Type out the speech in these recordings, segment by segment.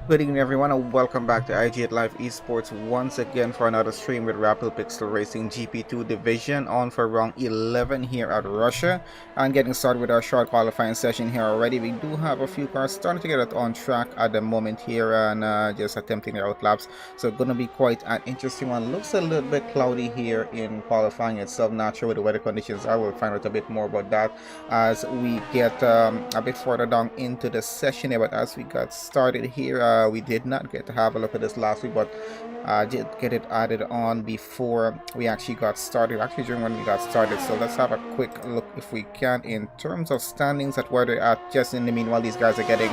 Good evening, everyone, and welcome back to IG8Live Esports once again for another stream with Rapid Pixel Racing GP2 division on for round 11 here at Russia. And getting started with our short qualifying session here already. We do have a few cars starting to get it on track at the moment here and just attempting their outlaps. So going to be quite an interesting one. Looks a little bit cloudy here in qualifying itself. Not sure what the weather conditions are. We'll find out a bit more about that as we get a bit further down into the session here. But as we got started here, we did not get to have a look at this last week, but did get it added on before we actually got started, actually during when we got started. So let's have a quick look if we can in terms of standings at where they're at. Just in the meanwhile, these guys are getting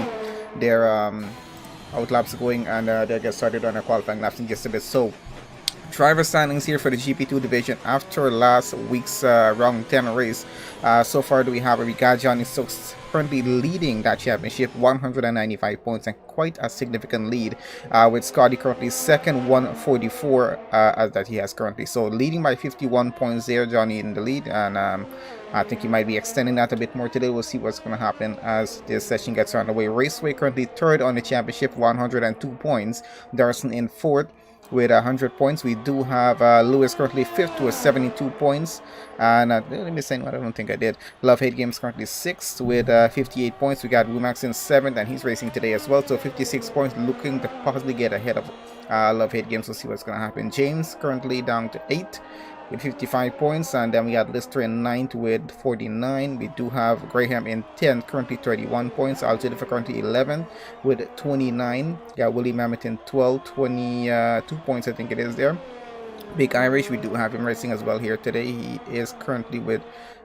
their out laps going, and they'll get started on their qualifying laps in just a bit. So driver standings here for the GP2 division after last week's round 10 race. So far, we got Johnny Stokes currently leading that championship, 195 points, and quite a significant lead, with Scotty currently second, 144 as that he has currently. So leading by 51 points there, Johnny in the lead, and I think he might be extending that a bit more today. We'll see what's going to happen as this session gets underway. Raceway currently third on the championship, 102 points. Darson in fourth with 100 points. We do have Lewis currently 5th with 72 points. And let me say what I don't think I did. Love Hate Games currently 6th with 58 points. We got Wumax in 7th, and he's racing today as well. So 56 points, looking to possibly get ahead of Love Hate Games. We'll see what's going to happen. James currently down to 8th with 55 points, and then we got Lister in 9th with 49. We do have Graham in 10th, currently 31 points. Alcidifer currently 11th with 29. Got Willie Mammoth in 12th, 22 points, I think it is there. Big Irish, we do have him racing as well here today. He is currently with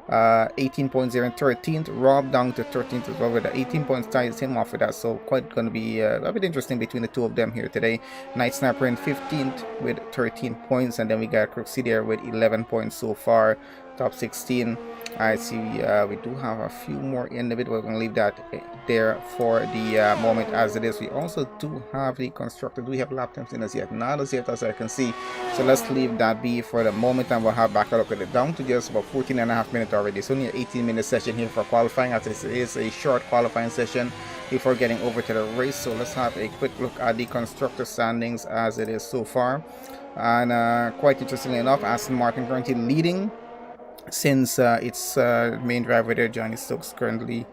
18 points there in 13th. Rob down to 13th as well with 18 points, ties him off with that. So quite going to be a bit interesting between the two of them here today. Night Sniper in 15th with 13 points, and then we got Crooksy there with 11 points so far. Top 16. I see we do have a few more in the bit. We're going to leave that there for the moment as it is. We also do have the constructor. Do we have lap times in as yet? Not as yet as I can see. So let's leave that be for the moment, and we'll have back a look at it. Down to just about 14.5 minutes already. It's only an 18-minute session here for qualifying, as this is a short qualifying session before getting over to the race. So let's have a quick look at the constructor standings as it is so far. And quite interestingly enough, Aston Martin currently leading, since its main driver there, Johnny Stokes, currently,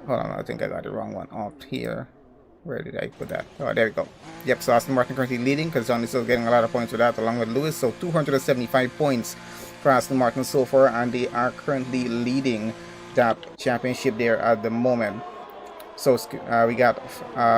hold on, I think I got the wrong one up here. Where did I put that? Oh, there we go. Yep, so Aston Martin currently leading because Johnny Stokes getting a lot of points with that, along with Lewis. So 275 points for Aston Martin so far, and they are currently leading that championship there at the moment. So we got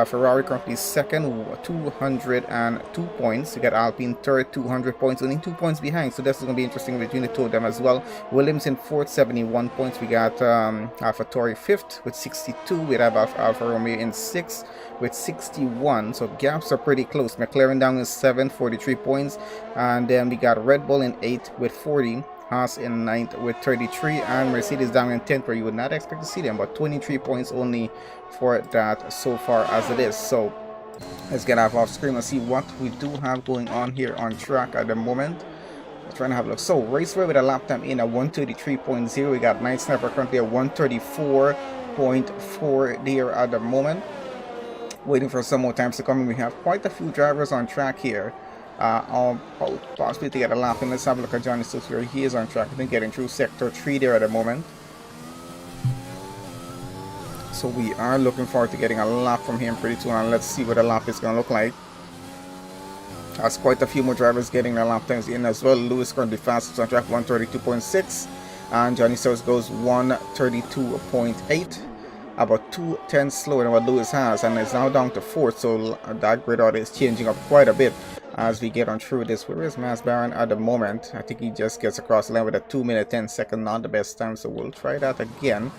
Ferrari currently second, 202 points. We got Alpine third, 200 points, only 2 points behind. So this is going to be interesting between the two of them as well. Williams in fourth, 71 points. We got AlphaTauri fifth with 62. We have Alfa Romeo in sixth with 61. So gaps are pretty close. McLaren down in seventh, 43 points. And then we got Red Bull in eighth with 40. Haas in 9th with 33, and Mercedes down in 10th, where you would not expect to see them, but 23 points only for that so far as it is. So let's get off screen and see what we do have going on here on track at the moment. Trying to have a look. So Raceway with a lap time in at 133.0. We got Night Sniper currently at 134.4 there at the moment. Waiting for some more times to come in. We have quite a few drivers on track here. I'll possibly to get a lap, and let's have a look at Johnny Stokes where he is on track. I think getting through sector 3 there at the moment. So we are looking forward to getting a lap from him pretty soon, and let's see what a lap is going to look like. There's quite a few more drivers getting their lap times in as well. Lewis currently fastest on track, 132.6, and Johnny Stokes goes 132.8. About 2 tenths slower than what Lewis has, and it's now down to 4th. So that grid order is changing up quite a bit as we get on through this. Where is Mass Baron at the moment? I think he just gets across the line with a 2 minute 10 second, not the best time. So we'll try that again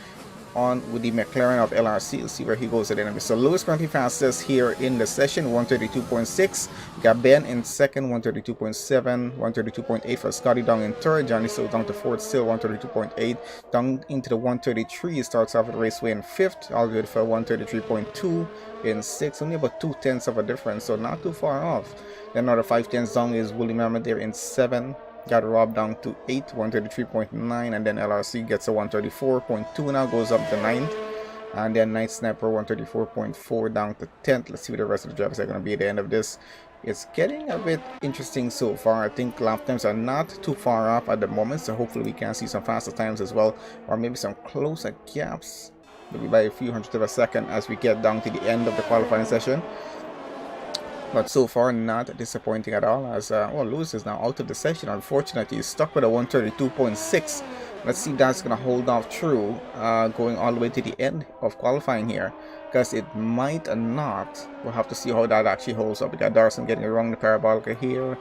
on with the McLaren of LRC. We'll see where he goes at the enemy. So Lewis currently fastest here in the session, 132.6. Got Ben in second, 132.7, 132.8 for Scotty down in third. Johnny still down to fourth, still 132.8. Down into the 133. Starts off with Raceway in fifth, all good for 133.2 in sixth. Only about 2 tenths of a difference, so not too far off. Then another 5 tenths down is Willie Mammoth there in 7. Got Rob down to 8, 133.9, and then LRC gets a 134.2 now, goes up to 9th. And then Night Sniper 134.4 down to 10th. Let's see what the rest of the drivers are going to be at the end of this. It's getting a bit interesting so far. I think lap times are not too far off at the moment, so hopefully we can see some faster times as well, or maybe some closer gaps, maybe by a few hundredths of a second as we get down to the end of the qualifying session. But so far, not disappointing at all, as well, Lewis is now out of the session. Unfortunately, he's stuck with a 132.6. Let's see if that's going to hold off through, going all the way to the end of qualifying here, because it might not. We'll have to see how that actually holds up. We got Darson getting around the parabolica here,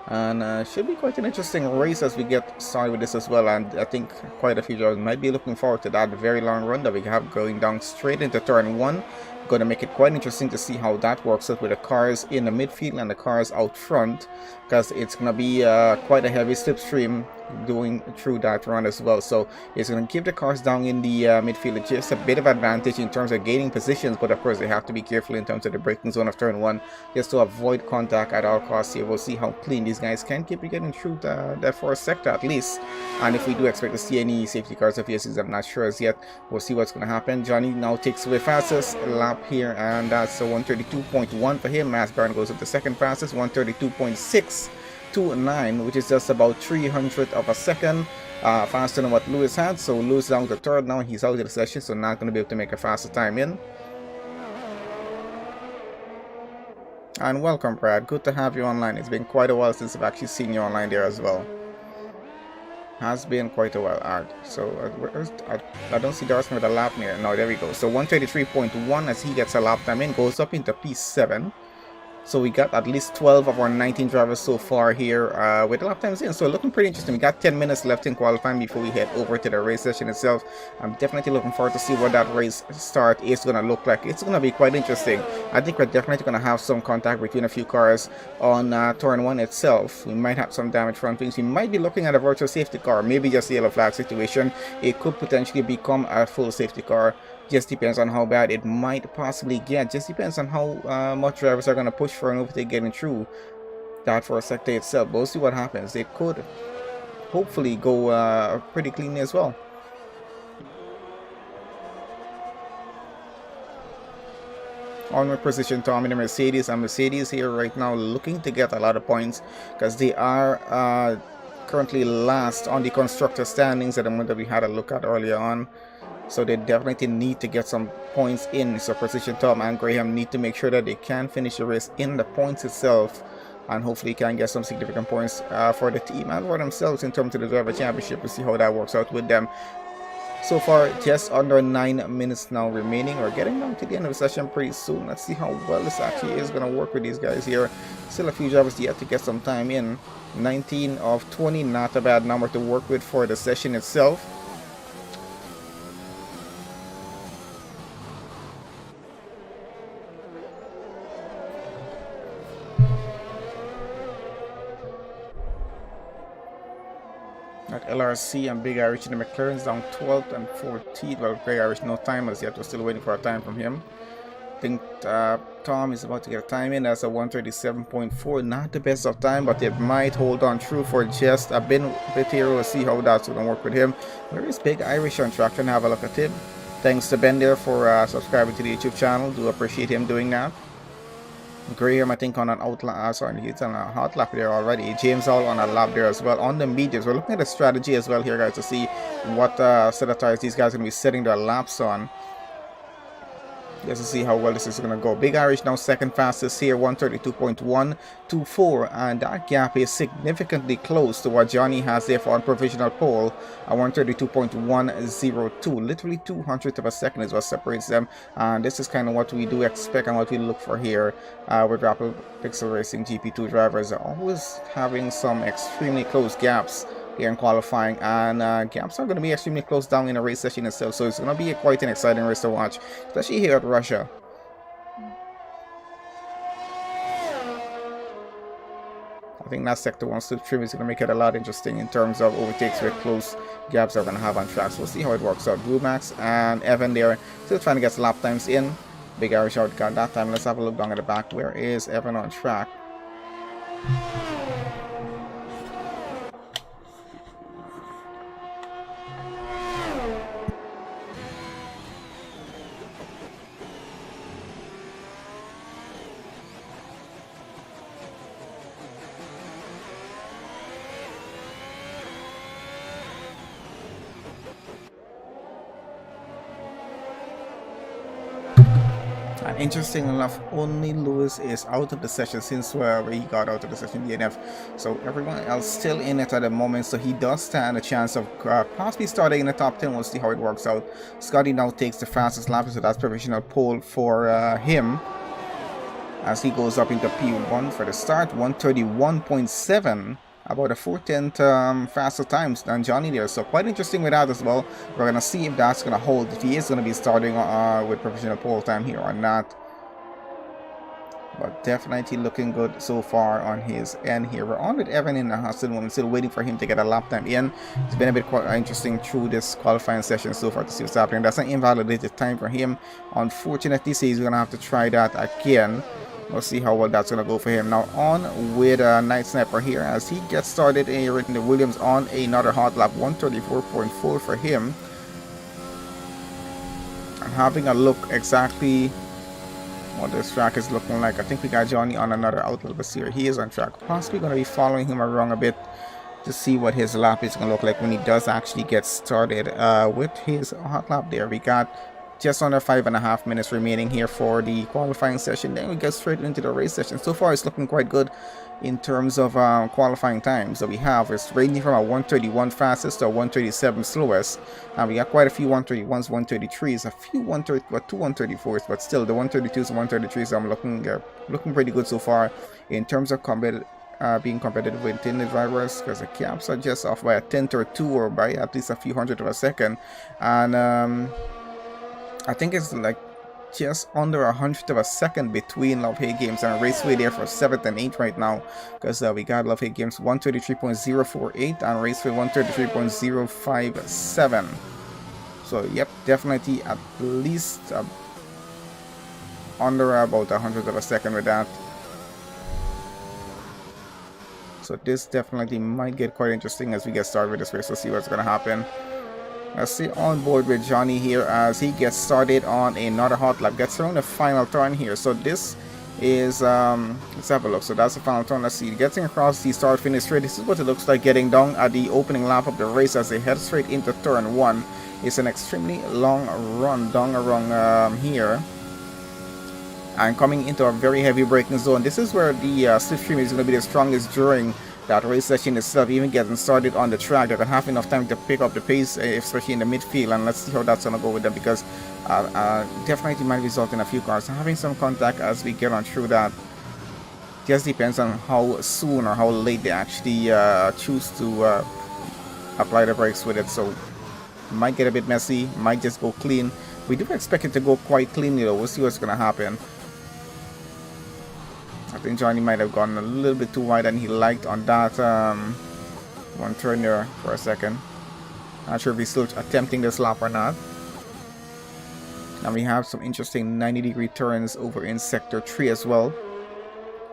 and should be quite an interesting race as we get started with this as well. And I think quite a few drivers might be looking forward to that very long run that we have going down straight into turn 1. Going to make it quite interesting to see how that works out with the cars in the midfield and the cars out front, because it's going to be quite a heavy slipstream doing through that run as well. So it's going to give the cars down in the midfield just a bit of advantage in terms of gaining positions, but of course they have to be careful in terms of the braking zone of turn 1 just to avoid contact at all costs here. We'll see how clean these guys can keep getting through that first sector at least, and if we do expect to see any safety cars of VSCs, I'm not sure as yet. We'll see what's going to happen. Johnny now takes away fastest lap here, and that's a 132.1 for him. Masbaran goes up the second fastest, 132.6 to 9, which is just about 300th of a second faster than what Lewis had. So Lewis down to third now. He's out of the session, so not going to be able to make a faster time in. And welcome, Brad. Good to have you online. It's been quite a while since I've actually seen you online there as well. Has been quite a while. Alright, so I don't see Darcy with a lap near. No, there we go. So 133.1 as he gets a lap time in, goes up into P7. So we got at least 12 of our 19 drivers so far here with lap times in. So looking pretty interesting. We got 10 minutes left in qualifying before we head over to the race session itself. I'm definitely looking forward to see what that race start is going to look like. It's going to be quite interesting. I think we're definitely going to have some contact between a few cars on turn 1 itself. We might have some damage front wings. We might be looking at a virtual safety car, maybe just a yellow flag situation. It could potentially become a full safety car. Just depends on how bad it might possibly get. Just depends on how much drivers are going to push for and overtake getting through that for a sector itself. But we'll see what happens. It could hopefully go pretty cleanly as well. Onward position Tom in the Mercedes, and Mercedes here right now looking to get a lot of points because they are currently last on the constructor standings at the moment that we had a look at earlier on. So they definitely need to get some points in. So Precision Tom and Graham need to make sure that they can finish the race in the points itself, and hopefully can get some significant points for the team and for themselves in terms of the driver championship. We'll see how that works out with them. So far, just under 9 minutes now remaining. We're getting down to the end of the session pretty soon. Let's see how well this actually is going to work with these guys here. Still a few drivers yet to get some time in. 19 of 20, not a bad number to work with for the session itself. At LRC and Big Irish in the McLaren's down 12th and 14th. Well, Big Irish no time as yet. We're still waiting for a time from him. I think Tom is about to get a time in. That's a 137.4. Not the best of time, but it might hold on true for just a bit here. We'll see how that's going to work with him. Where is Big Irish on track? And have a look at him. Thanks to Ben there for subscribing to the YouTube channel. Do appreciate him doing that. Graham, I think, on an sorry, he's on a hot lap there already. James all on a lap there as well. On the mediums, we're looking at the strategy as well here, guys, to see what set of tires these guys are going to be setting their laps on. Just to see how well this is going to go. Big Irish now second fastest here, 132.124, and that gap is significantly close to what Johnny has there for on provisional pole at 132.102. Literally 200th of a second is what separates them, and this is kind of what we do expect and what we look for here with Rapid Pixel Racing GP2 drivers. Are always having some extremely close gaps here in qualifying, and gaps are going to be extremely close down in the race session itself, so it's going to be quite an exciting race to watch, especially here at Russia. I think that sector 1 slip trim is going to make it a lot interesting in terms of overtakes with close gaps they're going to have on tracks. We'll see how it works out. Max and Evan there still trying to get lap times in. Big Irish out got that time. Let's have a look down at the back. Where is Evan on track? And interesting enough, only Lewis is out of the session since he got out of the session DNF. So everyone else still in it at the moment. So he does stand a chance of possibly starting in the top 10. We'll see how it works out. Scotty now takes the fastest lap, so that's provisional pole for him. As he goes up into P1 for the start, 131.7. About a 4/10 faster times than Johnny there, so quite interesting with that as well. We're gonna see if that's gonna hold, if he is gonna be starting with professional pole time here or not. But definitely looking good so far on his end here. We're on with Evan in the hustle moment, still waiting for him to get a lap time in. It's been a bit quite interesting through this qualifying session so far to see what's happening. That's an invalidated time for him, unfortunately, so he's gonna have to try that again. We'll see how well that's going to go for him. Now on with Night Sniper here as he gets started in the Williams on another hot lap, 134.4 for him. I'm having a look exactly what this track is looking like. I think we got Johnny on another outlet, but here he is on track. Possibly going to be following him around a bit to see what his lap is going to look like when he does actually get started with his hot lap there. We got just under 5.5 minutes remaining here for the qualifying session. Then we get straight into the race session. So far it's looking quite good in terms of qualifying times that we have. It's ranging from a 131 fastest to a 137 slowest, and we got quite a few 131s, 133s, a few 134s, but still the 132s and 133s I'm looking pretty good so far in terms of being competitive within the drivers, because the caps are just off by a tenth or two, or by at least a few hundred of a second. And I think it's like just under 100th of a second between Love Hate Games and Raceway there for 7th and 8th right now, because we got Love Hate Games 133.048 and Raceway 133.057. So yep, definitely at least under about 100th of a second with that. So this definitely might get quite interesting as we get started with this race. Let's see what's going to happen. Let's see on board with Johnny here as he gets started on another hot lap. Gets around the final turn here. So this is, let's have a look. So that's the final turn. Let's see. Getting across the start finish straight. This is what it looks like getting down at the opening lap of the race as they head straight into turn 1. It's an extremely long run down around here. And coming into a very heavy braking zone. This is where the slipstream is going to be the strongest during that race session itself, even getting started on the track. They're going to have enough time to pick up the pace, especially in the midfield, and let's see how that's going to go with them, because definitely might result in a few cars having some contact as we get on through that. Just depends on how soon or how late they actually choose to apply the brakes with it, so might get a bit messy, might just go clean. We do expect it to go quite cleanly though. We'll see what's going to happen. I think Johnny might have gone a little bit too wide than he liked on that one turn there for a second. Not sure if he's still attempting this lap or not. And we have some interesting 90-degree turns over in sector 3 as well,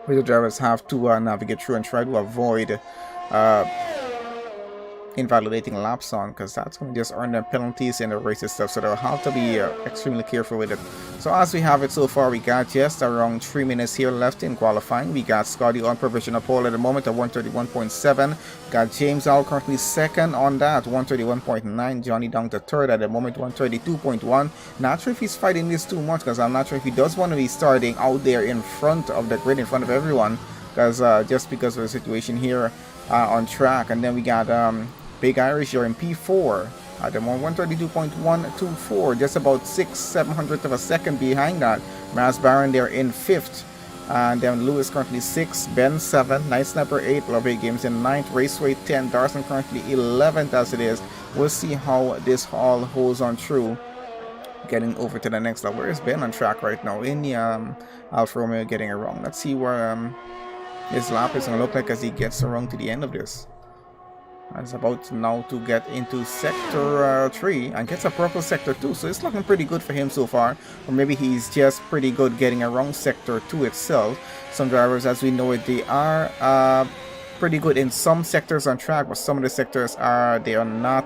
where the drivers have to navigate through and try to avoid invalidating laps on, because that's going to just earn them penalties in the race stuff, so they'll have to be extremely careful with it. So as we have it so far, we got just around 3 minutes here left in qualifying. We got Scotty on provisional pole at the moment at 131.7. Got James Al currently second on that, 131.9. Johnny down to third at the moment, 132.1. Not sure if he's fighting this too much, because I'm not sure if he does want to be starting out there in front of the grid, in front of everyone, because just because of the situation here on track. And then we got Big Irish, you're in P4 at the moment, 132.124, just about 600-700th of a second behind that. Maz Baron there in 5th, and then Lewis currently 6th, Ben 7, Night Sniper 8, Love Hate Games in 9th, Raceway 10, Darson currently 11th as it is. We'll see how this all holds on through. Getting over to the next level. Where is Ben on track right now? In the Alfa Romeo, getting it wrong. Let's see where his lap is going to look like as he gets around to the end of this. It's about now to get into sector 3 and gets a purple sector 2, so it's looking pretty good for him so far. Or maybe he's just pretty good getting around sector 2 itself. Some drivers, as we know it, they are pretty good in some sectors on track, but some of the sectors they are not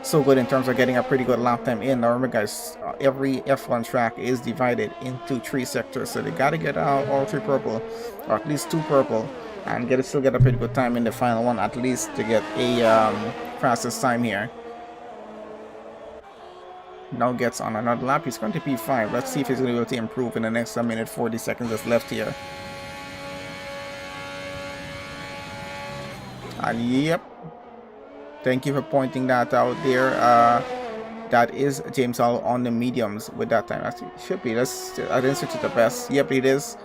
so good in terms of getting a pretty good lap time in. Now remember guys, every F1 track is divided into 3 sectors, so they got to get all 3 purple, or at least 2 purple, and still get a pretty good time in the final one, at least to get a fastest time here. now gets on another lap. He's going to P5. Let's see if he's going to be able to improve in the next minute 40 seconds that's left here. And yep, thank you for pointing that out there. That is James Hall on the mediums with that time. Actually, should be. I didn't switch to the best. Yep, it is.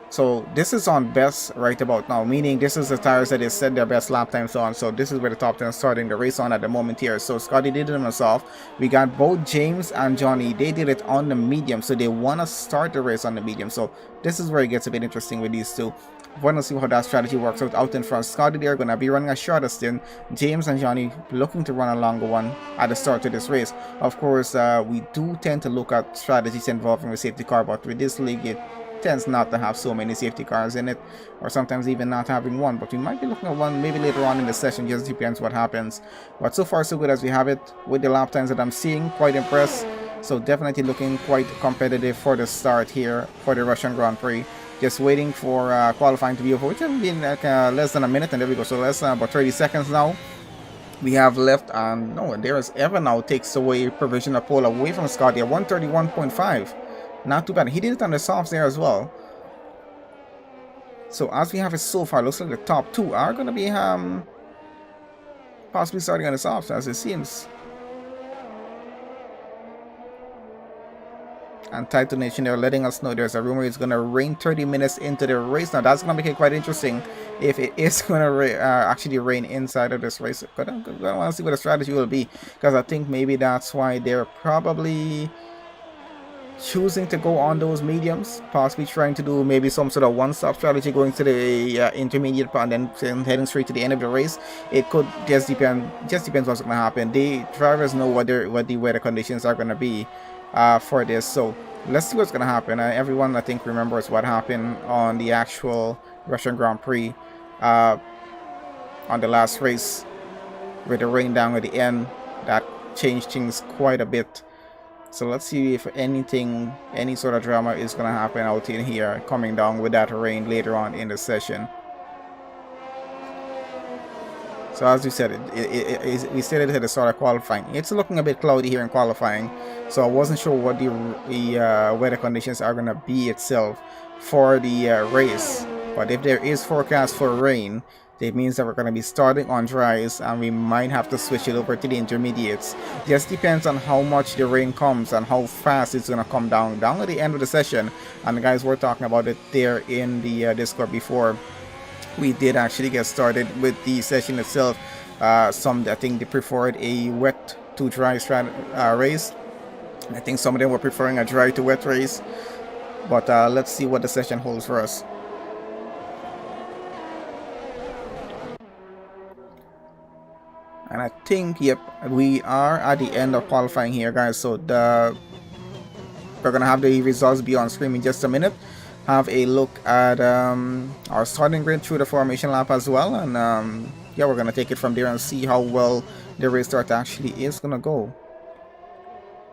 So this is on best right about now, meaning this is the tires that they set their best lap times on. So this is where the top 10 is starting the race on at the moment here. So Scotty did it himself. We got both James and Johnny. They did it on the medium, so they want to start the race on the medium. So this is where it gets a bit interesting with these two. Want to see how that strategy works out in front. Scotty, they're going to be running a shorter stint. James and Johnny looking to run a longer one at the start of this race. Of course, we do tend to look at strategies involving the safety car, but with this league, it tends not to have so many safety cars in it, or sometimes even not having one, but we might be looking at one maybe later on in the session. Just depends what happens. But so far so good as we have it with the lap times that I'm seeing. Quite impressed. So definitely looking quite competitive for the start here for the Russian Grand Prix. Just waiting for qualifying to be over, which has been like less than a minute, and there we go. So less than about 30 seconds now we have left, and no, there is Evan now takes away provisional pole away from Scotty at 131.5. Not too bad. He did it on the softs there as well. So as we have it so far, looks like the top two are going to be possibly starting on the softs, as it seems. And Title Nation, they're letting us know there's a rumor it's going to rain 30 minutes into the race. Now that's going to make it quite interesting if it is going to actually rain inside of this race. But I want to see what the strategy will be, because I think maybe that's why they're probably choosing to go on those mediums, possibly trying to do maybe some sort of one-stop strategy, going to the intermediate and then heading straight to the end of the race. It could just depends what's going to happen. The drivers know what the weather conditions are going to be for this, so let's see what's going to happen. Everyone, I think, remembers what happened on the actual Russian Grand Prix on the last race with the rain down at the end. That changed things quite a bit. So let's see if any sort of drama is going to happen out in here, coming down with that rain later on in the session. So as we said, we said it at the start of qualifying. It's looking a bit cloudy here in qualifying, so I wasn't sure what the weather conditions are going to be itself for the race. But if there is forecast for rain, it means that we're going to be starting on dries, and we might have to switch it over to the intermediates. Just depends on how much the rain comes and how fast it's going to come down at the end of the session. And the guys were talking about it there in the Discord before we did actually get started with the session itself. I think they preferred a wet to dry race. I think some of them were preferring a dry to wet race. But let's see what the session holds for us. And I think, yep, we are at the end of qualifying here, guys. So we're gonna have the results be on screen in just a minute. Have a look at our starting grid through the formation lap as well, and yeah, we're gonna take it from there and see how well the race start actually is gonna go.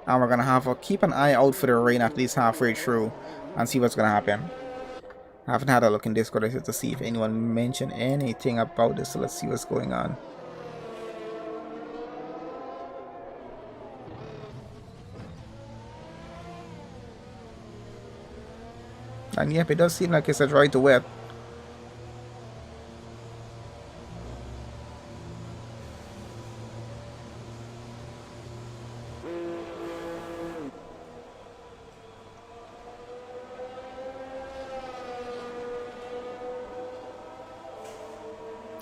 And we're gonna keep an eye out for the rain at least halfway through and see what's gonna happen. I haven't had a look in Discord to see if anyone mentioned anything about this, so let's see what's going on. And yep, it does seem like it's a dry to wet.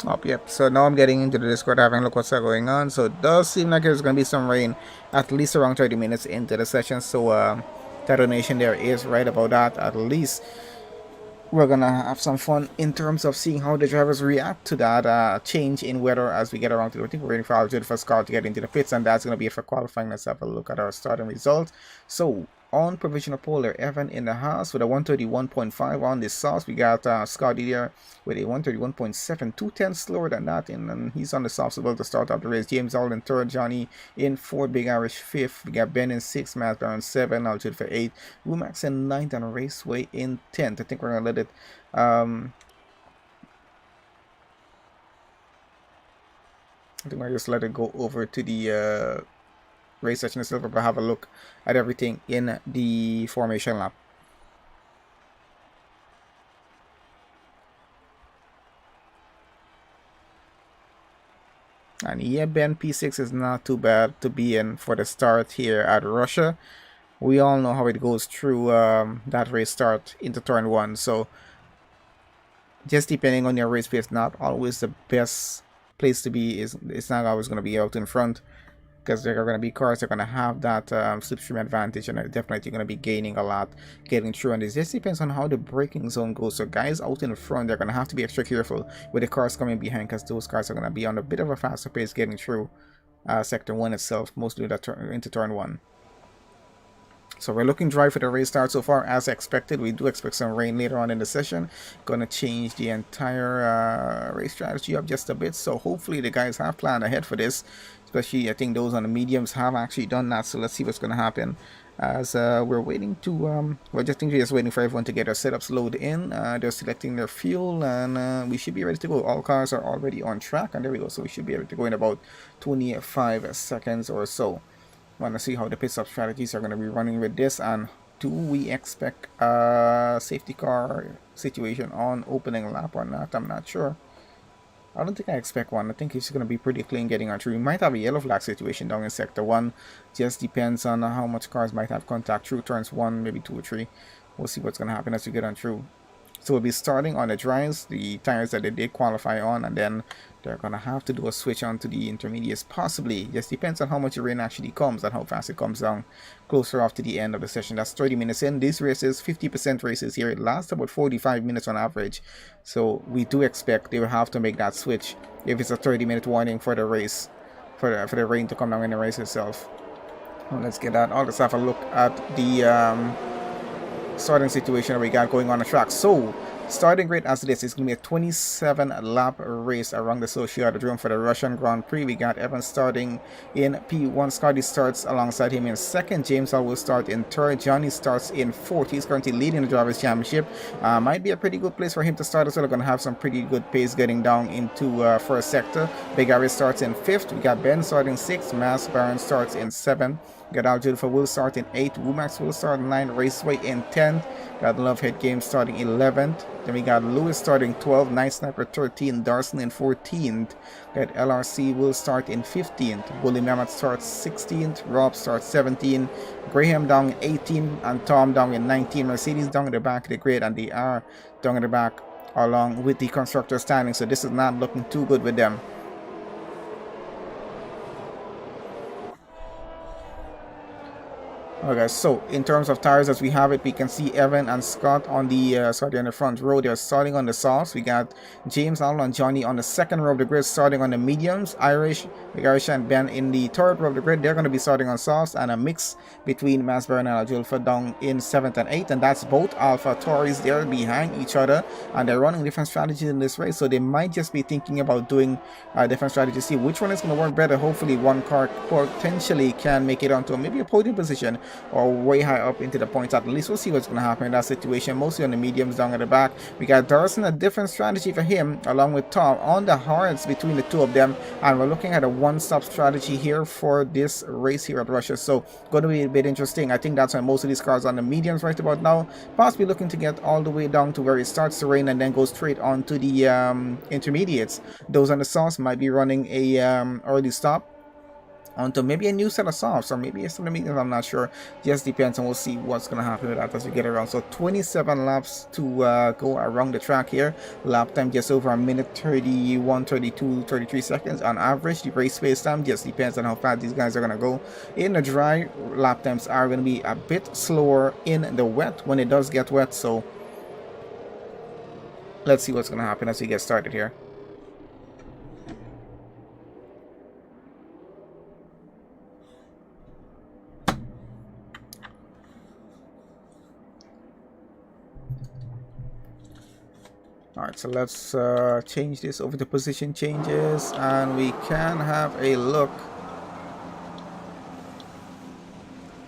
Oh, yep, so now I'm getting into the Discord, having a look what's going on. So it does seem like there's going to be some rain at least around 30 minutes into the session. So Title Nation there is right about that. At least we're gonna have some fun in terms of seeing how the drivers react to that change in weather as we get around to it. I think we're waiting for our first car to get into the pits, and that's gonna be it for qualifying. Let's have a look at our starting results. So on provisional pole there, Evan in the house with a 131.5 on the sauce. We got Scotty there with a 131.7, 210 slower than that, and he's on the soft able to start up the race. James all in third, Johnny in fourth, Big Irish fifth. We got Ben in sixth, Matt Baron 7, Altitude for 8, Rumax in ninth, and Raceway in 10th. I think we're gonna let it I think I just let it go over to the race session itself, but have a look at everything in the formation lap. And yeah, Ben, P6 is not too bad to be in for the start here at Russia. We all know how it goes through that race start into turn 1. So just depending on your race pace, not always the best place to be. It's not always going to be out in front, because there are going to be cars that are going to have that slipstream advantage, and are definitely going to be gaining a lot getting through. And this just depends on how the braking zone goes. So guys out in the front, they're going to have to be extra careful with the cars coming behind, because those cars are going to be on a bit of a faster pace getting through sector 1 itself, mostly into turn 1. So we're looking dry for the race start so far, as expected. We do expect some rain later on in the session. Going to change the entire race strategy up just a bit. So hopefully the guys have planned ahead for this. Especially, I think those on the mediums have actually done that. So let's see what's going to happen. As we're waiting to, we're just waiting for everyone to get their setups loaded in. They're selecting their fuel, and we should be ready to go. All cars are already on track, and there we go. So we should be able to go in about 25 seconds or so. Want to see how the pit stop strategies are going to be running with this, and do we expect a safety car situation on opening lap or not? I'm not sure. I don't think I expect one. I think it's going to be pretty clean getting on through. We might have a yellow flag situation down in sector 1. Just depends on how much cars might have contact through turns 1, maybe 2 or 3. We'll see what's going to happen as we get on through. So we'll be starting on the dries, the tires that they did qualify on, and then they're going to have to do a switch onto the intermediates, possibly. Just depends on how much the rain actually comes and how fast it comes down closer off to the end of the session. That's 30 minutes in. These races, 50% races here, it lasts about 45 minutes on average. So we do expect they will have to make that switch if it's a 30-minute warning for the race, for the rain to come down in the race itself. Well, let's get that. Let's have a look at the starting situation that we got going on the track. So starting rate as it is going to be a 27 lap race around the Sociodrome for the Russian Grand Prix. We got Evan starting in P1. Scotty starts alongside him in 2nd. James Hall will start in 3rd. Johnny starts in 4th. He's currently leading the Drivers' Championship. Might be a pretty good place for him to start as well. We're going to have some pretty good pace getting down into 1st sector. Big Harry starts in 5th. We got Ben starting 6th. Mass Baron starts in 7th. Got Al Jennifer will start in 8th. Wumax will start in 9th. Raceway in 10th. Got Love Head Games starting 11th. Then we got Lewis starting 12th. Night Sniper 13th. Darson in 14th. Got LRC will start in 15th. Bully Mammoth starts 16th. Rob starts 17th. Graham down in 18th. And Tom down in 19th. Mercedes down in the back of the grid. And they are down in the back along with the constructor standing. So this is not looking too good with them. Okay, so in terms of tires as we have it, we can see Evan and Scott on the on the front row. They're starting on the softs. We got James, Al, and Johnny on the 2nd row of the grid, starting on the mediums. Irish and Ben in the 3rd row of the grid. They're going to be starting on softs, and a mix between Masber and Aljulfa down in 7th and 8th. And that's both Alpha Tories. They're behind each other, and they're running different strategies in this race. So they might just be thinking about doing different strategies. See which one is going to work better. Hopefully, one car potentially can make it onto maybe a podium position, or way high up into the points. At least we'll see what's going to happen in that situation. Mostly on the mediums down at the back. We got Darson, a different strategy for him, along with Tom on the hards between the two of them. And we're looking at a one-stop strategy here for this race here at Russia. So going to be a bit interesting. I think that's why most of these cars are on the mediums right about now. Possibly looking to get all the way down to where it starts to rain and then go straight on to the intermediates. Those on the softs might be running a early stop onto maybe a new set of softs, or maybe a set of mediums. I'm not sure. Just depends, and we'll see what's going to happen with that as we get around. So 27 laps to go around the track here. Lap time just over a minute 31, 32, 33 seconds on average. The race pace time just depends on how fast these guys are going to go. In the dry, lap times are going to be a bit slower. In the wet, when it does get wet. So let's see what's going to happen as we get started here. Alright, so let's change this over to position changes, and we can have a look.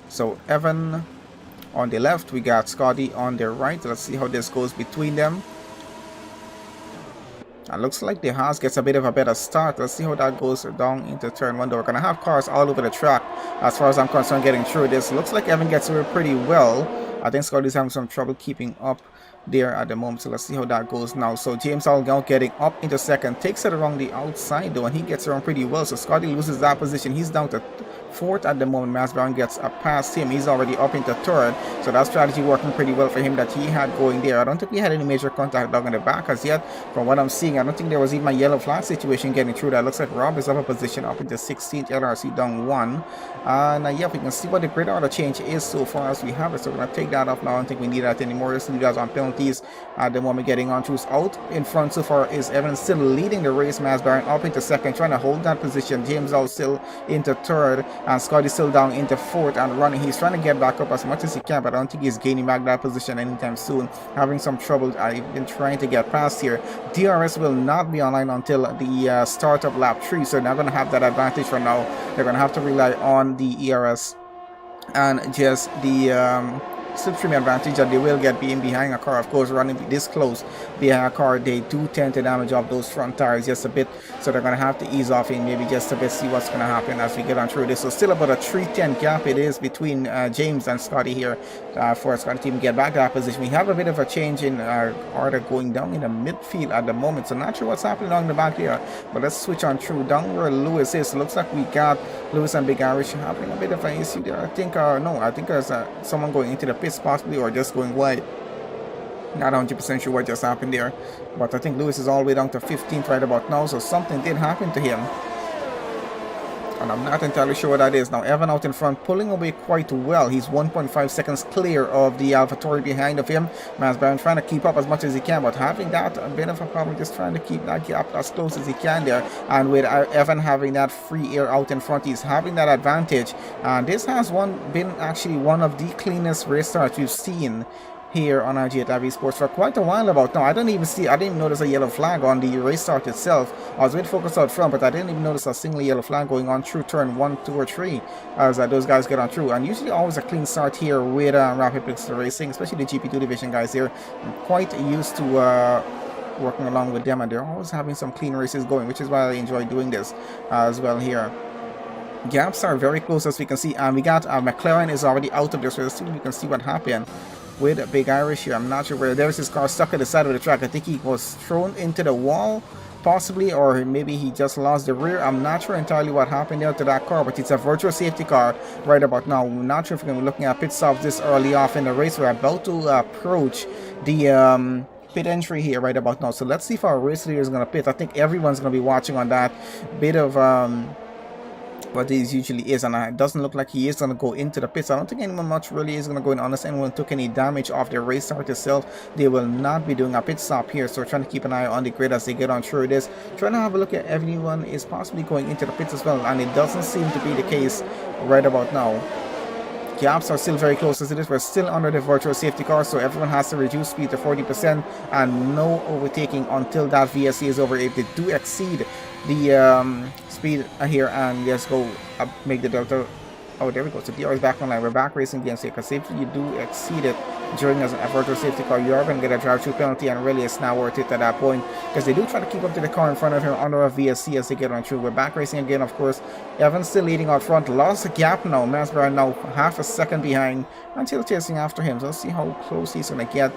So Evan on the left, we got Scotty on the right. Let's see how this goes between them. And looks like the Haas gets a bit of a better start. Let's see how that goes down into turn 1. We're going to have cars all over the track as far as I'm concerned getting through this. Looks like Evan gets through pretty well. I think Scotty's having some trouble keeping up there at the moment, so let's see how that goes now. So James Allgall getting up into second, takes it around the outside though, and he gets around pretty well. So Scotty loses that position. He's down to fourth at the moment. Mas Brown gets past him. He's already up into third, so that strategy working pretty well for him that he had going there. I don't think we had any major contact down in the back as yet from what I'm seeing. I don't think there was even a yellow flag situation getting through that. Looks like Rob is up a position up into 16th, LRC down 1. And yeah, we can see what the grid order change is so far as we have it, so we're going to take that off now. I don't think we need that anymore. Let's leave guys on penalties at the moment. Getting on through out in front so far is Evan, still leading the race. Mas Brown up into second, trying to hold that position. James All still into third, and Scotty still down into fourth and running. He's trying to get back up as much as he can, but I don't think he's gaining back that position anytime soon. Having some trouble. I've been trying to get past here. DRS will not be online until the start of lap 3, so they're not going to have that advantage for now. They're going to have to rely on the ERS and just the slipstream advantage that they will get being behind a car. Of course, running this close behind a car, they do tend to damage up those front tires just a bit, so they're going to have to ease off in maybe just a bit, see what's going to happen as we get on through this. So still about a 310 gap it is between James and Scotty here for Scotty to even get back to that position. We have a bit of a change in order going down in the midfield at the moment, so not sure what's happening along the back here, but let's switch on through down where Lewis is. Looks like we got Lewis and Big Irish having a bit of an issue there. I think no, I think there's someone going into the pits possibly, or just going wide. Not 100% sure what just happened there, but I think Lewis is all the way down to 15th right about now, so something did happen to him, and I'm not entirely sure what that is. Now Evan out in front, pulling away quite well. He's 1.5 seconds clear of the AlphaTauri behind of him. Mas Brown trying to keep up as much as he can, but having that a bit of a problem, just trying to keep that gap as close as he can there. And with Evan having that free air out in front, he's having that advantage. And this has been actually one of the cleanest race starts we've seen here on IG8Live Esports for quite a while about now. I didn't even notice a yellow flag on the race start itself. I was a bit focused out front, but I didn't even notice a single yellow flag going on through turn 1, 2, or 3 as those guys get on through. And usually always a clean start here with Rapid PRIX Racing, especially the GP2 division guys here. I'm quite used to working along with them, and they're always having some clean races going, which is why I enjoy doing this as well here. Gaps are very close as we can see, and we got McLaren is already out of this race. So we can see what happened with a Big Irish here. I'm not sure where. There's his car stuck at the side of the track. I think he was thrown into the wall possibly, or maybe he just lost the rear. I'm not sure entirely what happened there to that car, but it's a virtual safety car right about now. I'm not sure if we're going to be looking at pit stops this early off in the race. We're about to approach the pit entry here right about now, so let's see if our race leader is going to pit. I think everyone's going to be watching on that bit of what this usually is, and it doesn't look like he is going to go into the pits. I don't think anyone much really is going to go in unless anyone took any damage off the race start itself. They will not be doing a pit stop here, so we're trying to keep an eye on the grid as they get on through this. Trying to have a look at everyone is possibly going into the pits as well, and it doesn't seem to be the case right about now. Gaps are still very close as it is. We're still under the virtual safety car, so everyone has to reduce speed to 40% and no overtaking until that VSC is over. If they do exceed the speed here and just go up, make the delta. Oh, there we go. So DR is back online. We're back racing against it, because if you do exceed it during as an virtual safety car, you are going to get a drive-through penalty, and really it's not worth it at that point, because they do try to keep up to the car in front of him under a VSC as they get on through. We're back racing again, of course. Evan's still leading out front. Lost a gap now. Mas Brown now half a second behind until chasing after him. So let's see how close he's going to get,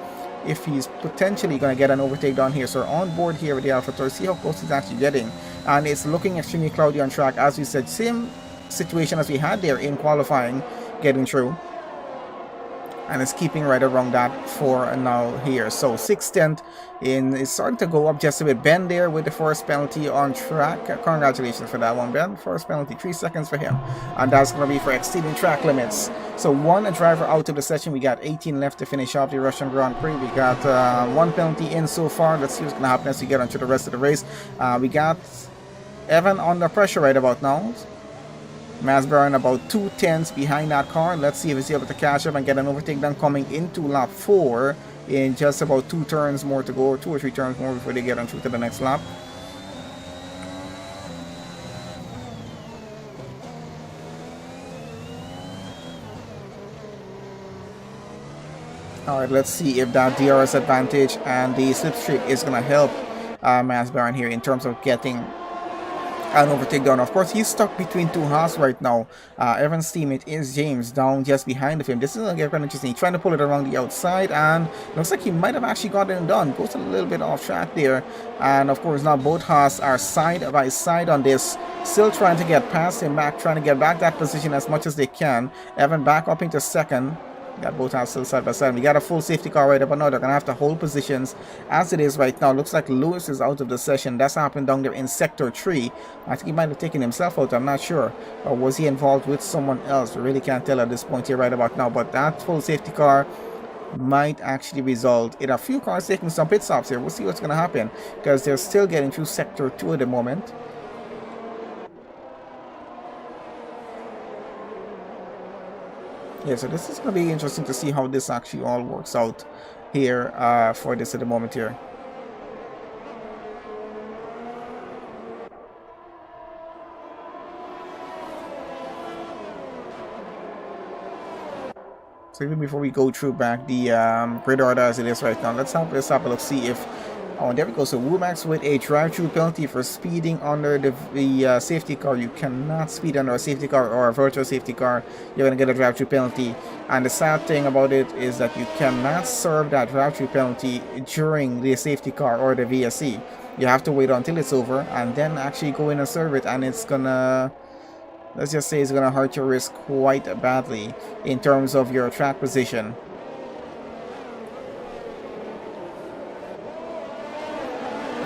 if he's potentially going to get an overtake down here. So we're on board here with the AlphaTauri. See how close he's actually getting. And it's looking extremely cloudy on track. As we said, same situation as we had there in qualifying, getting through, and it's keeping right around that for now here. So 6/10 in, it's starting to go up just a bit. Ben there with the first penalty on track. Congratulations for that one, Ben. First penalty, 3 seconds for him, and that's going to be for exceeding track limits. So one driver out of the session. We got 18 left to finish off the Russian Grand Prix. We got 1 penalty in so far. Let's see what's going to happen as we get onto the rest of the race. We got Evan under pressure right about now. Mas Brown about 2/10 behind that car. Let's see if he's able to catch up and get an overtake done coming into lap 4 in just about 2 turns more to go, or 2 or 3 turns more before they get on through to the next lap. Alright, let's see if that DRS advantage and the slipstream is going to help Maz Baron here in terms of getting an overtake down. Of course, he's stuck between two Haas right now. Evan's teammate is James down just behind of him. This is going to get kind of interesting. He's trying to pull it around the outside, and looks like he might have actually gotten it done. Goes a little bit off track there. And of course, now both Haas are side by side on this. Still trying to get past him back, trying to get back that position as much as they can. Evan back up into second. Got both Haas still side by side. We got a full safety car right up, but now they're going to have to hold positions as it is right now. Looks like Lewis is out of the session. That's happened down there in Sector 3. I think he might have taken himself out. I'm not sure. Or was he involved with someone else? We really can't tell at this point here right about now. But that full safety car might actually result in a few cars taking some pit stops here. We'll see what's going to happen, because they're still getting through Sector 2 at the moment. Yeah, so this is going to be interesting to see how this actually all works out here for this at the moment here. So even before we go through back the grid order as it is right now, let's have a look, see if... Oh, there we go. So Womax with a drive-through penalty for speeding under the safety car. You cannot speed under a safety car or a virtual safety car. You're going to get a drive-through penalty. And the sad thing about it is that you cannot serve that drive-through penalty during the safety car or the VSC. You have to wait until it's over and then actually go in and serve it. And it's going to... Let's just say it's going to hurt your wrist quite badly in terms of your track position.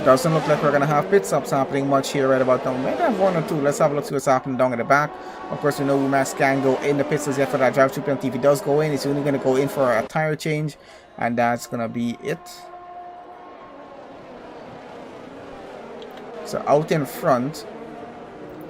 Doesn't look like we're going to have pit stops happening much here right about now. We might have one or two. Let's have a look, see what's happening down at the back. Of course, we know Max can go in the pits as yet for that drive-through penalty. If he does go in, he's only going to go in for a tire change. And that's going to be it. So out in front,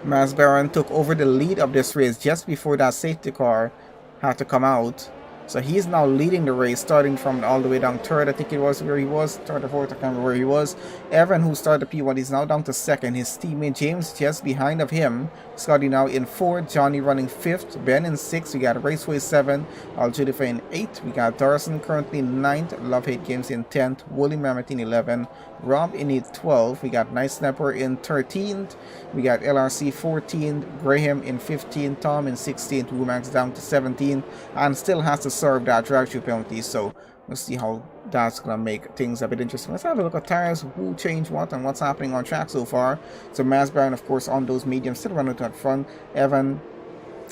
Maz Baron took over the lead of this race just before that safety car had to come out. So he's now leading the race, starting from all the way down third. I think it was where he was, third or fourth, I can't remember where he was. Evan, who started P1, he's now down to second. His teammate James just behind of him. Scotty now in fourth. Johnny running fifth. Ben in sixth. We got Raceway 7. Al Judifa in 8th. We got Darson currently 9th. Love Hate Games in 10th. Wooly Mammoth in 11th. Rob in 12th. We got Nice Sniper in 13th. We got LRC 14th. Graham in 15th. Tom in 16th. Womax down to 17th. And still has to serve that drive-through penalty. So let's see how that's gonna make things a bit interesting. Let's have a look at tires, who changed what and what's happening on track so far. So Maz Baron, of course, on those mediums, still running to the front. Evan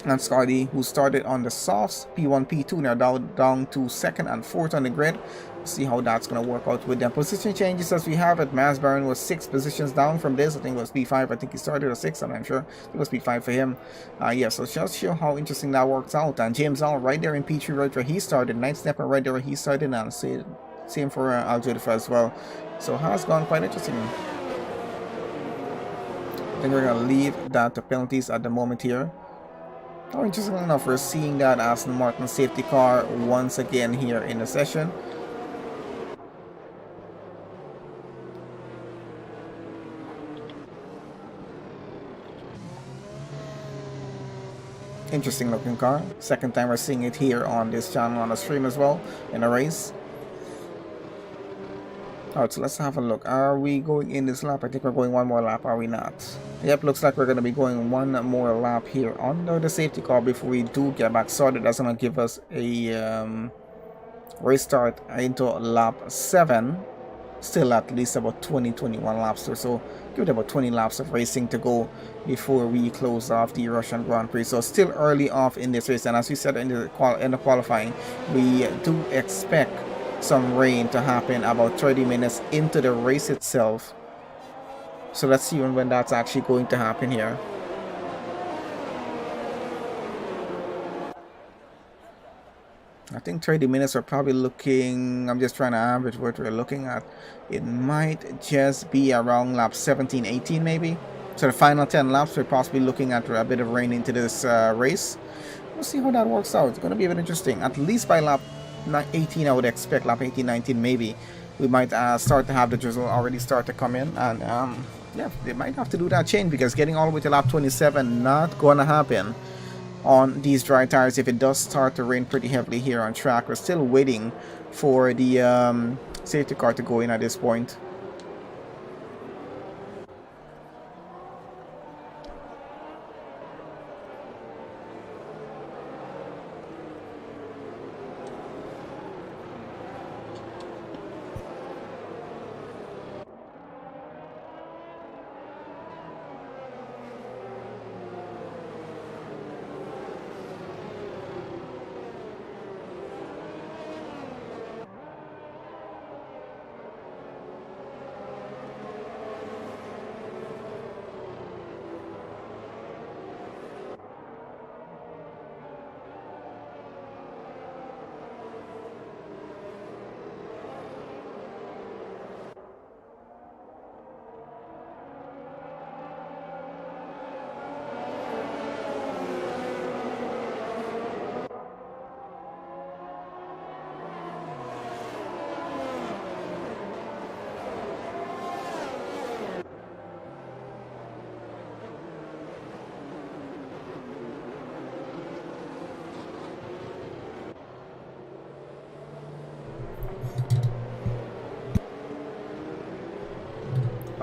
and Scotty, who started on the softs, P1, P2, now down to second and fourth on the grid. See how that's going to work out with them. Position changes as we have it. Maz Baron was 6 positions down from this. I think it was P5. I think he started at 6. I'm not sure. It was P5 for him. Yeah, so just show how interesting that works out. And James All right there in P3 right where he started. Night Snapper right there where he started. And same for Al Judifa as well. So has gone quite interesting. I think we're going to leave that to penalties at the moment here. Oh, interesting enough, we're seeing that Aston Martin safety car once again here in the session. Interesting looking car. Second time we're seeing it here on this channel on the stream as well in a race. Alright, so let's have a look. Are we going in this lap? I think we're going one more lap, are we not? Yep, looks like we're going to be going one more lap here under the safety car before we do get back started. That's going to give us a restart into lap 7. Still at least about 20-21 laps or so. Give it about 20 laps of racing to go before we close off the Russian Grand Prix. So still early off in this race, and as we said in the qualifying, we do expect some rain to happen about 30 minutes into the race itself. So let's see when that's actually going to happen here. I think 30 minutes are probably looking, I'm just trying to average what we're looking at. It might just be around lap 17, 18 maybe. So the final 10 laps, we're possibly looking at a bit of rain into this race. We'll see how that works out. It's going to be a bit interesting. At least by lap 18, I would expect, lap 18, 19 maybe, we might start to have the drizzle already start to come in. And yeah, they might have to do that change, because getting all the way to lap 27, not going to happen on these dry tires if it does start to rain pretty heavily here on track. We're still waiting for the safety car to go in at this point.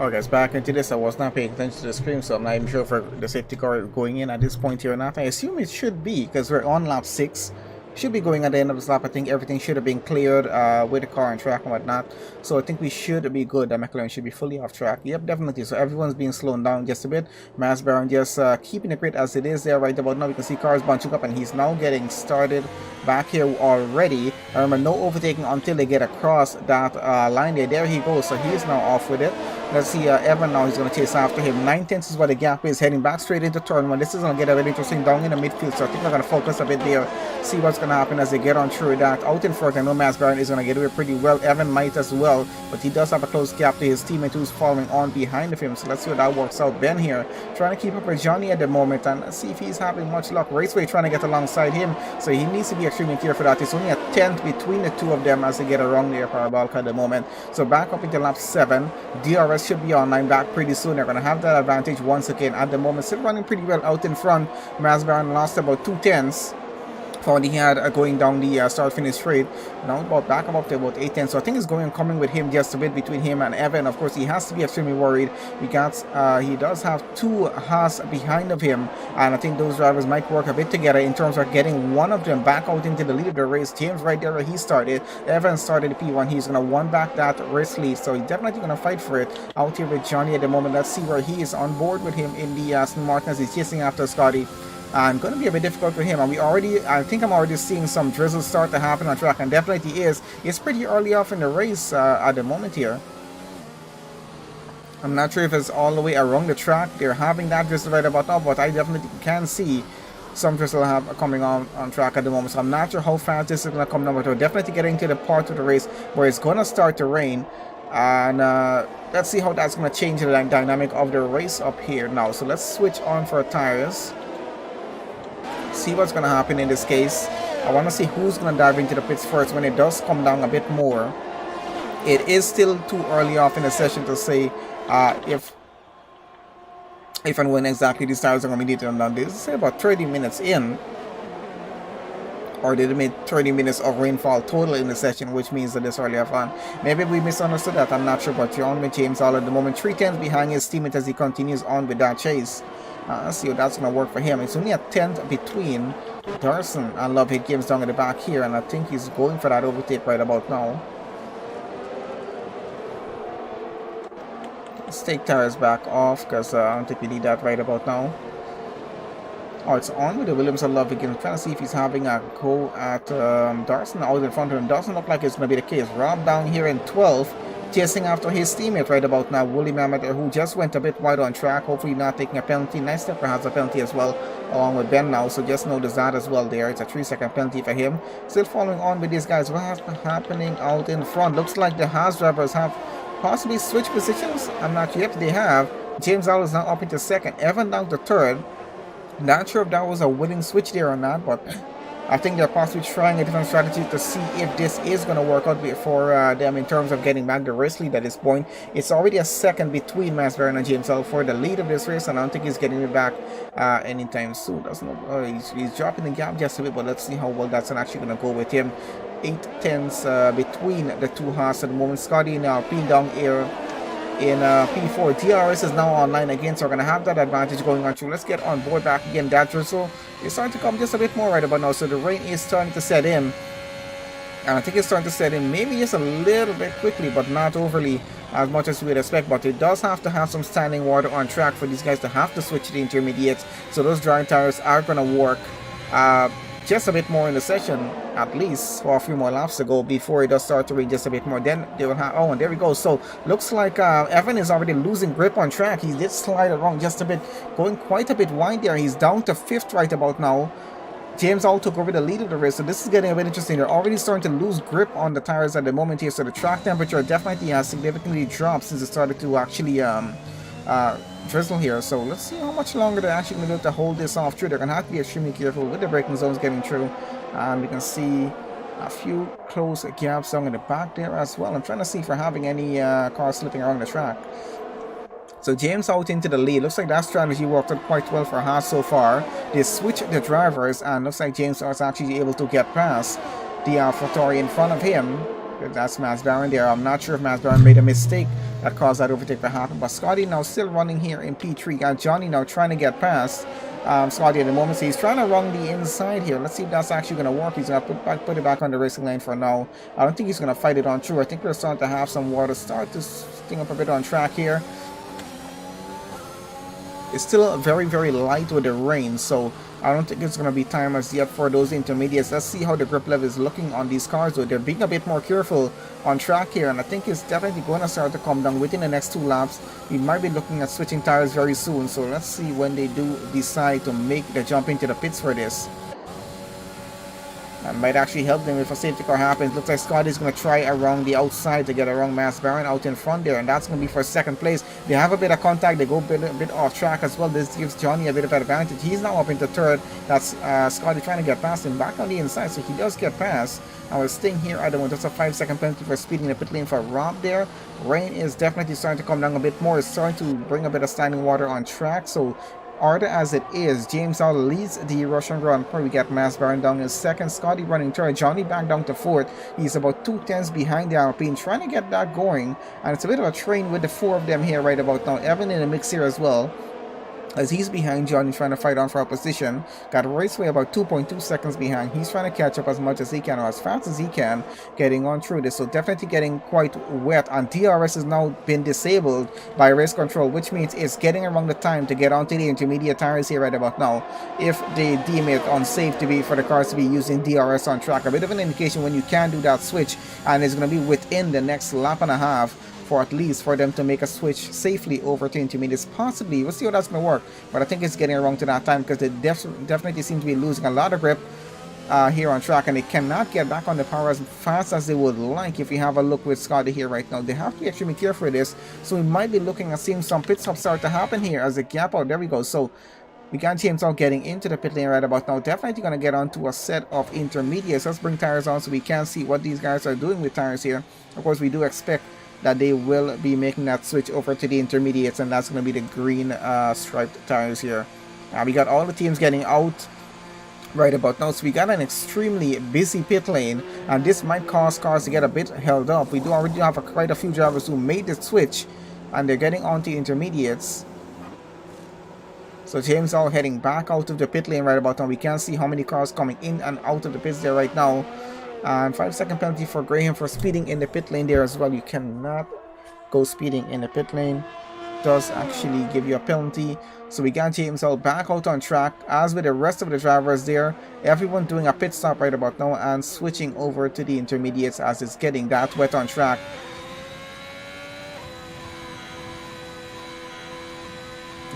Alright guys, back into this. I was not paying attention to the screen, so I'm not even sure if the safety car going in at this point here or not. I assume it should be, because we're on lap 6. Should be going at the end of this lap. I think everything should have been cleared with the car and track and whatnot. So I think we should be good. The McLaren should be fully off track. Yep, definitely. So everyone's being slowed down just a bit. Masbaron just keeping it great as it is there right about now. We can see cars bunching up and he's now getting started back here already. Remember, no overtaking until they get across that line there. There he goes. So he is now off with it. Let's see, Evan now, he's going to chase after him. 9/10 is what the gap is, heading back straight into turn 1. This is going to get a bit interesting down in the midfield, so I think we're going to focus a bit there, see what's going to happen as they get on through that. Out in front, I know Masbaron is going to get away pretty well. Evan might as well, but he does have a close gap to his teammate who's following on behind of him, so let's see how that works out. Ben here, trying to keep up with Johnny at the moment, and let's see if he's having much luck. Raceway trying to get alongside him, so he needs to be extremely careful that it's only a 10th between the two of them as they get around there, Parabolica at the moment. So back up into lap 7, DRS should be online back pretty soon. They're going to have that advantage once again at the moment. Still running pretty well out in front. Masbaron lost about 2/10 for what he had going down the start-finish straight. Now about back up to about 8/10. So I think it's coming with him just a bit between him and Evan. Of course, he has to be extremely worried. He does have 2 Haas behind of him, and I think those drivers might work a bit together in terms of getting one of them back out into the lead of the race. James right there where he started. Evan started the P1. He's going to won back that race lead, so he's definitely going to fight for it out here with Johnny at the moment. Let's see where he is on board with him in the Aston Martin as he's chasing after Scotty. And going to be a bit difficult for him, and I think I'm already seeing some drizzle start to happen on track, and definitely is. It's pretty early off in the race at the moment here. I'm not sure if it's all the way around the track they're having that drizzle right about now, but I definitely can see some drizzle coming on track at the moment. So I'm not sure how fast this is going to come now, but we're definitely getting to the part of the race where it's going to start to rain. And let's see how that's going to change the dynamic of the race up here now. So let's switch on for tires. See what's going to happen in this case. I want to see who's going to dive into the pits first when it does come down a bit more. It is still too early off in the session to say if and when exactly these tires are going to be needed on that. This is about 30 minutes in, or did it make 30 minutes of rainfall total in the session, which means that it's early off on. Maybe we misunderstood that, I'm not sure, but you're on with James all at the moment. 3/10 behind his teammate as he continues on with that chase. Let's see how that's going to work for him. It's only a 10th between Darson and Love. Hit Games down at the back here, and I think he's going for that overtake right about now. Let's take tires back off, because I don't think we need that right about now. Oh, it's on with the Williams and Love again. I'm trying to see if he's having a go at Darson out in front of him. Doesn't look like it's going to be the case. Rob down here in 12th. Chasing after his teammate right about now, Willie Mamet, who just went a bit wide on track, hopefully not taking a penalty. Nice Stepper has a penalty as well, along with Ben now, so just notice that as well there. It's a 3-second penalty for him. Still following on with these guys. What has been happening out in front? Looks like the Haas drivers have possibly switched positions. I'm not sure if they have. James Allen is now up into 2nd, Evan down to 3rd. Not sure if that was a winning switch there or not, but I think they're possibly trying a different strategy to see if this is going to work out for them in terms of getting back the race lead at this point. It's already a 2nd between Masbaron and James L for the lead of this race, and I don't think he's getting it back anytime soon. He's dropping the gap just a bit, but let's see how well that's actually going to go with him. 8/10 between the two Haas at the moment. Scotty now pinned down here in P4. DRS is now online again, so we're going to have that advantage going on through. Let's get on board back again. That drizzle is starting to come just a bit more right about now, so the rain is starting to set in, and I think it's starting to set in maybe just a little bit quickly, but not overly as much as we would expect. But it does have to have some standing water on track for these guys to have to switch to the intermediates, so those dry tires are going to work just a bit more in the session, at least for a few more laps to go before it does start to rain just a bit more. Then they will have, oh, and there we go. So looks like Evan is already losing grip on track. He did slide around just a bit, going quite a bit wide there. He's down to 5th right about now. James All took over the lead of the race, so this is getting a bit interesting. They're already starting to lose grip on the tires at the moment here, so the track temperature definitely has significantly dropped since it started to actually drizzle here. So let's see how much longer they're actually going to be able to hold this off through. They're going to have to be extremely careful with the braking zones getting through, and we can see a few close gaps down in the back there as well. I'm trying to see if we're having any cars slipping around the track. So James out into the lead. Looks like that strategy worked out quite well for Haas so far. They switched the drivers, and looks like James was actually able to get past the AlphaTauri in front of him. That's Mass Baron there. I'm not sure if Mass Baron made a mistake that caused that overtake to happen. But Scotty now still running here in P3. Got Johnny now trying to get past Scotty at the moment. So he's trying to run the inside here. Let's see if that's actually going to work. He's going to put it back on the racing lane for now. I don't think he's going to fight it on through. I think we're starting to have some water start to sting up a bit on track here. It's still very, very light with the rain, so I don't think it's going to be time as yet for those intermediates. Let's see how the grip level is looking on these cars, though. They're being a bit more careful on track here, and I think it's definitely going to start to come down within the next 2 laps. We might be looking at switching tires very soon, so let's see when they do decide to make the jump into the pits for this. That might actually help them if a safety car happens. Looks like Scotty's going to try around the outside to get around Mass Baron out in front there, and that's going to be for 2nd place. They have a bit of contact. They go a bit off track as well. This gives Johnny a bit of advantage. He's now up into 3rd. That's Scotty trying to get past him back on the inside, so he does get past. I was staying here at the moment. That's a 5-second penalty for speeding the pit lane for Rob there. Rain is definitely starting to come down a bit more. It's starting to bring a bit of standing water on track, so order as it is, James Hall leads the Russian Grand Prix. We got Mass Baron down in 2nd, Scotty running 3rd, Johnny back down to 4th. He's about 2 tenths behind the Alpine, trying to get that going, and it's a bit of a train with the 4 of them here right about now. Evan in the mix here as well, as he's behind Johnny, trying to fight on for a position. Got Raceway about 2.2 seconds behind. He's trying to catch up as much as he can, or as fast as he can, getting on through this. So definitely getting quite wet, and DRS has now been disabled by race control, which means it's getting around the time to get onto the intermediate tires here right about now, if they deem it unsafe to be for the cars to be using DRS on track. A bit of an indication when you can do that switch, and it's going to be within the next lap and a half for at least for them to make a switch safely over to intermediates. Possibly, we'll see how that's going to work, but I think it's getting around to that time, because they definitely seem to be losing a lot of grip here on track, and they cannot get back on the power as fast as they would like. If you have a look with Scotty here right now, they have to be extremely careful with this, so we might be looking at seeing some pit stops start to happen here as a gap out. There we go. So we got James out getting into the pit lane right about now. Definitely going to get onto a set of intermediates. Let's bring tires on so we can see what these guys are doing with tires here. Of course, we do expect that they will be making that switch over to the intermediates, and that's going to be the green striped tires here. We got all the teams getting out right about now, so we got an extremely busy pit lane, and this might cause cars to get a bit held up. We do already have quite a few drivers who made the switch, and they're getting onto intermediates. So James all heading back out of the pit lane right about now. We can see how many cars coming in and out of the pits there right now. And 5-second penalty for Graham for speeding in the pit lane there as well. You cannot go speeding in the pit lane. Does actually give you a penalty. So we got James all back out on track, as with the rest of the drivers there. Everyone doing a pit stop right about now and switching over to the intermediates as it's getting that wet on track.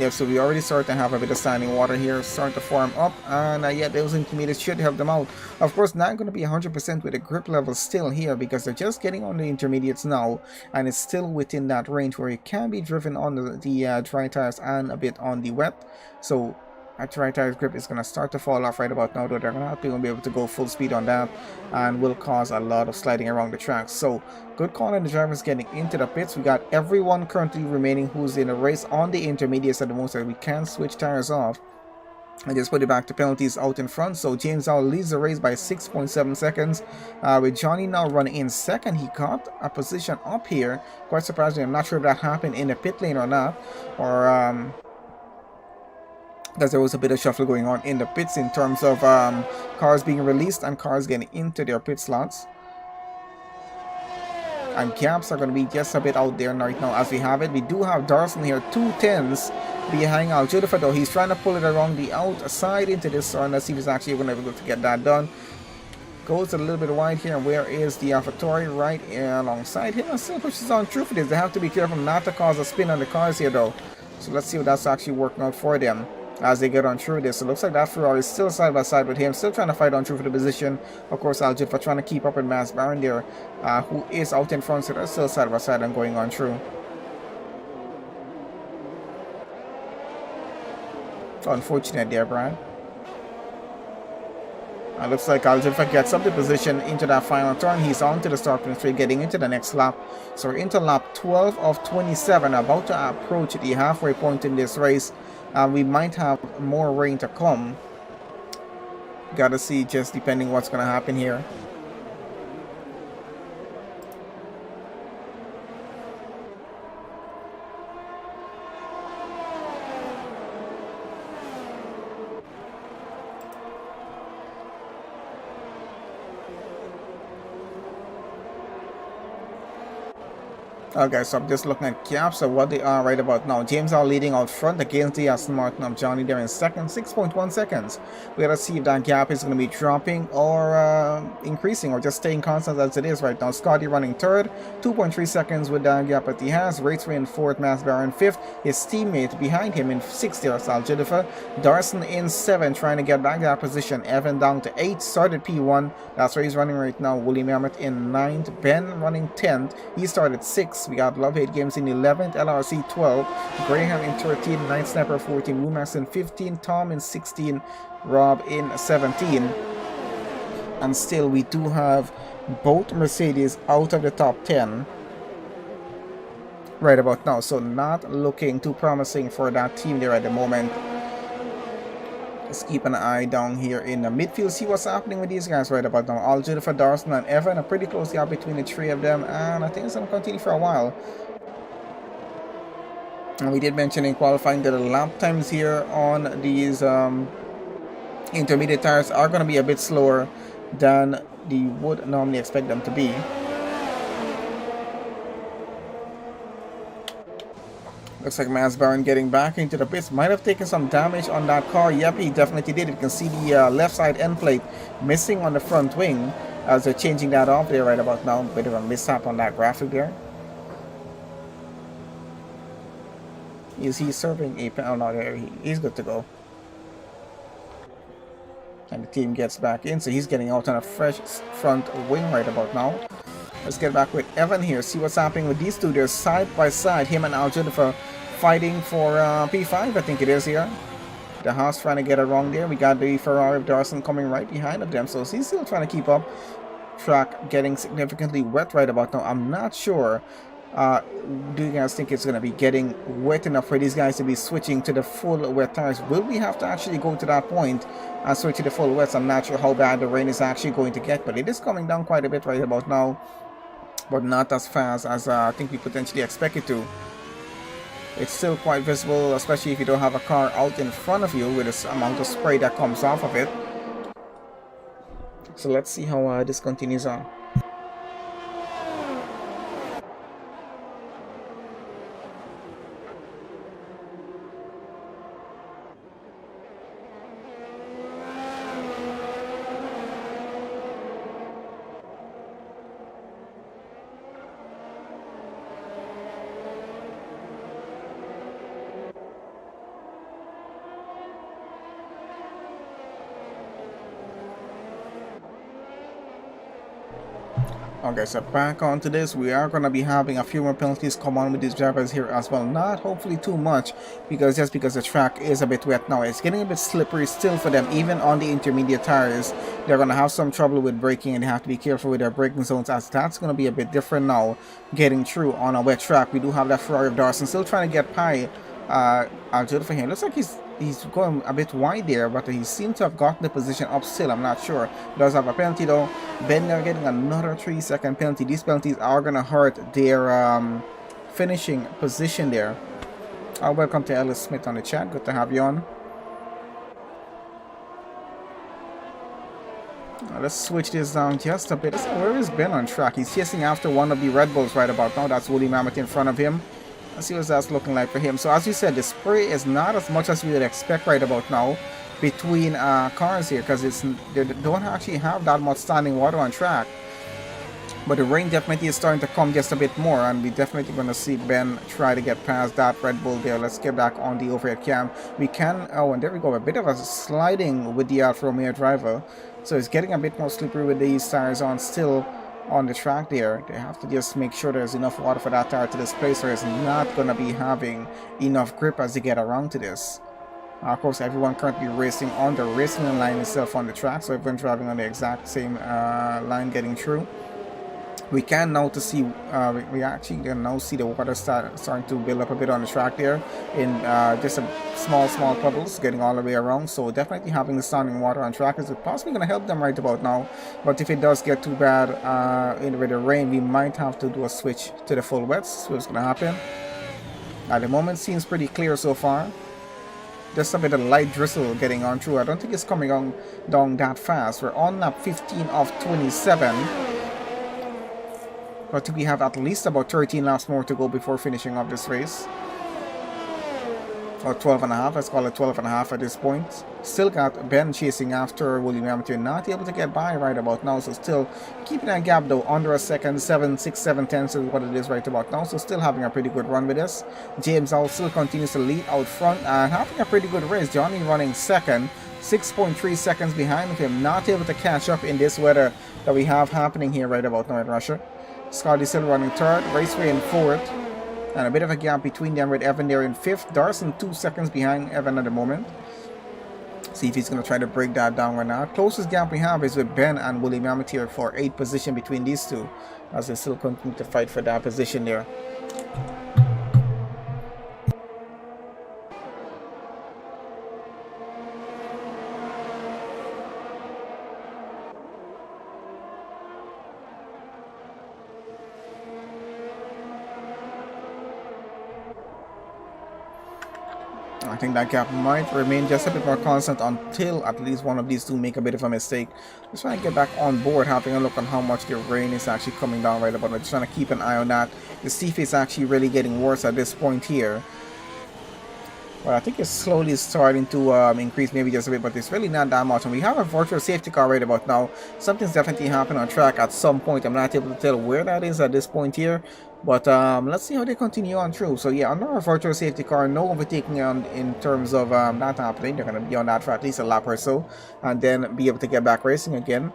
Yep, so we already start to have a bit of standing water here, starting to form up, and yeah, those intermediates should help them out. Of course, not going to be 100% with the grip level still here, because they're just getting on the intermediates now, and it's still within that range where it can be driven on the dry tires and a bit on the wet. So our dry tires grip is going to start to fall off right about now, though they're not going to be able to go full speed on that, and will cause a lot of sliding around the track. So good call on the drivers getting into the pits. We got everyone currently remaining who's in a race on the intermediates at the most, that we can switch tires off and just put it back to penalties out in front. So James Hall leads the race by 6.7 seconds, with Johnny now running in 2nd. He got a position up here, quite surprising. I'm not sure if that happened in the pit lane or not, or because there was a bit of shuffle going on in the pits in terms of cars being released and cars getting into their pit slots. And gaps are going to be just a bit out there right now as we have it. We do have Darson here, 2 tenths behind Al Judifa, though. He's trying to pull it around the outside into this turn. Let's see if he's actually going to be able to get that done. Goes a little bit wide here. And where is the AlphaTauri? Right alongside him. And still pushes on through for this. They have to be careful not to cause a spin on the cars here, though. So let's see if that's actually working out for them as they get on through this. So it looks like that Ferrari is still side by side with him, still trying to fight on through for the position. Of course, Aljifa trying to keep up with Mass Baron there, who is out in front, so they're still side by side and going on through. Unfortunate there, Brian. Looks like Aljifa gets up the position into that final turn. He's on to the starting straight, getting into the next lap. So we're into lap 12 of 27, about to approach the halfway point in this race. We might have more rain to come. Gotta see, just depending what's gonna happen here. Okay, so I'm just looking at caps of what they are right about now. James are leading out front against the Aston Martin of Johnny there in second, 6.1 seconds. We gotta see if that gap is going to be dropping or increasing or just staying constant as it is right now. Scotty running third, 2.3 seconds with that gap that he has. Raceway in fourth, Masbar in fifth. His teammate behind him in sixth there, Sal Jennifer. Darson in seventh, trying to get back that position. Evan down to 8, started P1. That's where he's running right now. William Mammoth in 9th. Ben running 10th. He started 6th. We got Love Hate Games in 11th, LRC 12, Graham in 13, Night Sniper 14, Wumax in 15, Tom in 16, Rob in 17. And still we do have both Mercedes out of the top 10 right about now. So not looking too promising for that team there at the moment. Let's keep an eye down here in the midfield, see what's happening with these guys right about now. All Jennifer, Darson, and Evan, a pretty close gap between the three of them, and I think it's going to continue for a while. And we did mention in qualifying that the lap times here on these intermediate tires are going to be a bit slower than you would normally expect them to be. Looks like Maz Baron getting back into the pits. Might have taken some damage on that car. Yep, he definitely did. You can see the left side end plate missing on the front wing as they're changing that off there right about now. Bit of a mishap on that graphic there. Is he serving a penalty? Oh, no, there he's good to go. And the team gets back in, so he's getting out on a fresh front wing right about now. Let's get back with Evan here, see what's happening with these two. They're side by side, him and Al Jennifer fighting for P5, I think it is here. The Haas trying to get it wrong there. We got the Ferrari of Darson coming right behind of them, so he's still trying to keep up. Track getting significantly wet right about now. I'm not sure. Do you guys think it's going to be getting wet enough for these guys to be switching to the full wet tires? Will we have to actually go to that point and switch to the full wets? I'm not sure how bad the rain is actually going to get, but it is coming down quite a bit right about now. But not as fast as I think we potentially expect it to. It's still quite visible, especially if you don't have a car out in front of you with this amount of spray that comes off of it. So let's see how this continues on. Okay, so back onto this, we are going to be having a few more penalties come on with these drivers here as well. Not hopefully too much, because just because the track is a bit wet now. It's getting a bit slippery still for them, even on the intermediate tires. They're going to have some trouble with braking, and they have to be careful with their braking zones, as that's going to be a bit different now, getting through on a wet track. We do have that Ferrari of Darson still trying to get by Aljuda for him. Looks like he's going a bit wide there, but he seems to have gotten the position up still. I'm not sure. Does have a penalty though. Ben they're getting another 3-second penalty. These penalties are going to hurt their finishing position there. Welcome to Ellis Smith on the chat. Good to have you on. Let's switch this down just a bit. Where is Ben on track? He's chasing after one of the Red Bulls right about now. That's Willie Mammoth in front of him. Let's see what that's looking like for him. So as you said, the spray is not as much as we would expect right about now between cars here, because they don't actually have that much standing water on track. But the rain definitely is starting to come just a bit more, and we definitely going to see Ben try to get past that Red Bull there. Let's get back on the overhead cam. We can, oh, and there we go, a bit of a sliding with the Alfa Romeo driver. So it's getting a bit more slippery with these tires on still on the track there. They have to just make sure there's enough water for that tire to displace, or it's not going to be having enough grip as they get around to this. Of course, everyone currently racing on the racing line itself on the track, so everyone driving on the exact same line getting through. We can now to see, we actually can now see the water starting to build up a bit on the track there in just a small puddles getting all the way around. So definitely having the standing water on track is possibly going to help them right about now. But if it does get too bad with the rain, we might have to do a switch to the full wets. So what's going to happen. At the moment, seems pretty clear so far. Just a bit of light drizzle getting on through. I don't think it's coming on down that fast. We're on lap 15 of 27. But we have at least about 13 laps more to go before finishing up this race. Or 12 and a half, let's call it 12 and a half at this point. Still got Ben chasing after William Amateur, not able to get by right about now, so still keeping that gap though under a second. 7, 6, 7 tenths is what it is right about now, so still having a pretty good run with this. James Howell still continues to lead out front and having a pretty good race. Johnny running second, 6.3 seconds behind him, not able to catch up in this weather that we have happening here right about now in Russia. Scotty still running third, Raceway in fourth. And a bit of a gap between them with Evan there in fifth. Darson 2 seconds behind Evan at the moment. See if he's going to try to break that down or not. Closest gap we have is with Ben and William Amateur for 8th position between these two, as they still continue to fight for that position there. I think that gap might remain just a bit more constant until at least one of these two make a bit of a mistake. Just trying to get back on board, having a look on how much the rain is actually coming down right about now. Just trying to keep an eye on that. The sea is actually really getting worse at this point here. Well, I think it's slowly starting to increase maybe just a bit, but it's really not that much. And we have a virtual safety car right about now. Something's definitely happening on track at some point. I'm not able to tell where that is at this point here. But let's see how they continue on through. So yeah, under a virtual safety car, no overtaking on in terms of that happening. They're going to be on that for at least a lap or so. And then be able to get back racing again.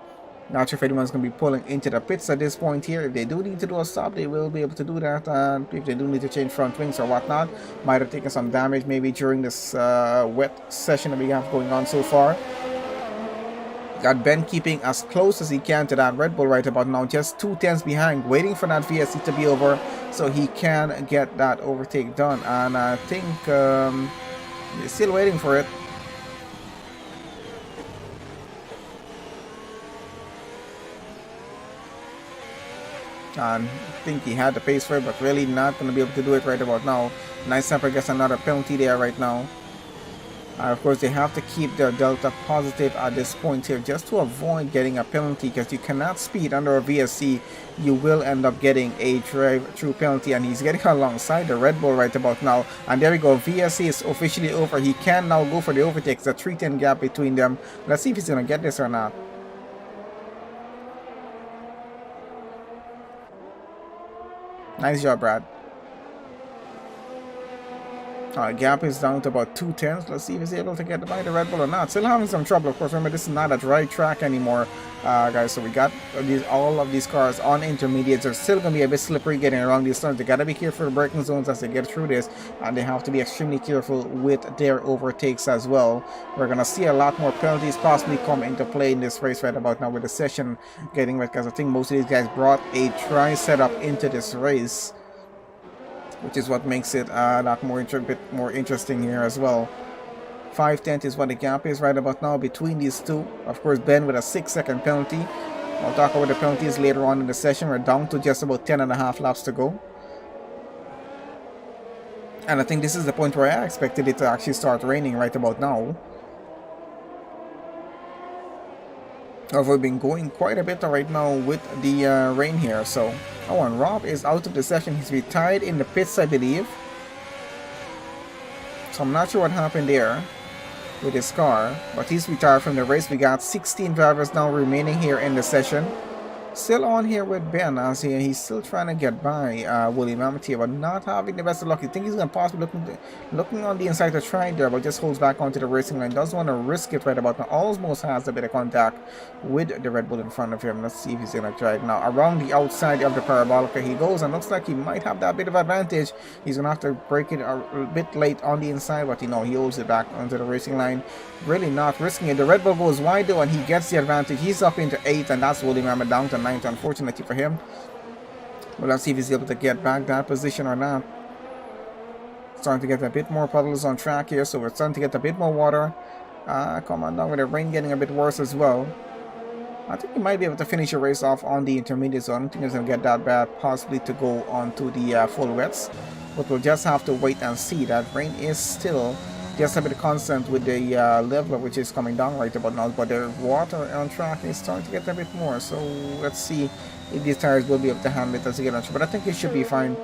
Not sure if anyone's going to be pulling into the pits at this point here. If they do need to do a stop, they will be able to do that. If they do need to change front wings or whatnot, might have taken some damage maybe during this wet session that we have going on so far. Got Ben keeping as close as he can to that Red Bull right about now, just 2 tenths behind, waiting for that VSC to be over so he can get that overtake done. And I think he's still waiting for it. And I think he had the pace for it, but really not going to be able to do it right about now. Nice Temper gets another penalty there right now. Of course, they have to keep their delta positive at this point here just to avoid getting a penalty, because you cannot speed under a VSC. You will end up getting a drive-through penalty, and he's getting alongside the Red Bull right about now. And there we go, VSC is officially over. He can now go for the overtake. It's a 3-10 gap between them. Let's see if he's going to get this or not. Nice job, Brad. Gap is down to about 2 tenths. Let's see if he's able to get by the Red Bull or not. Still having some trouble, of course. Remember, this is not a dry track anymore, guys. So we got all of these cars on intermediates. They're still going to be a bit slippery getting around these turns. They got to be careful of braking zones as they get through this, and they have to be extremely careful with their overtakes as well. We're going to see a lot more penalties possibly come into play in this race right about now with the session getting wet, because I think most of these guys brought a dry setup into this race, which is what makes it a lot more bit more interesting here as well. 5 tenths is what the gap is right about now between these two. Of course, Ben with a 6-second penalty. I'll talk about the penalties later on in the session. We're down to just about 10.5 laps to go. And I think this is the point where I expected it to actually start raining right about now. We've been going quite a bit right now with the rain here. So, oh, and Rob is out of the session. He's retired in the pits, I believe. So I'm not sure what happened there with his car, but he's retired from the race. We got 16 drivers now remaining here in the session. Still on here with Ben, as he's still trying to get by William Amateur, but not having the best of luck. You think he's going to possibly looking on the inside to try there, but just holds back onto the racing line. Doesn't want to risk it right about now. Almost has a bit of contact with the Red Bull in front of him. Let's see if he's going to try it now. Around the outside of the Parabolica he goes, and looks like he might have that bit of advantage. He's going to have to break it a bit late on the inside, but he holds it back onto the racing line. Really not risking it. The Red Bull goes wide though, and he gets the advantage. He's up into 8th, and that's William Amateur down to 9th, unfortunately for him. But let's see if he's able to get back that position or not. Starting to get a bit more puddles on track here, so we're starting to get a bit more water. Come on down with the rain getting a bit worse as well. I think he might be able to finish the race off on the intermediate zone. I don't think he's going to get that bad, possibly to go on to the full wets. But we'll just have to wait and see. That rain is still just a bit constant with the level which is coming down right about now, but the water on track is starting to get a bit more. So let's see if these tires will be able to handle it as they get on through. But I think it should be fine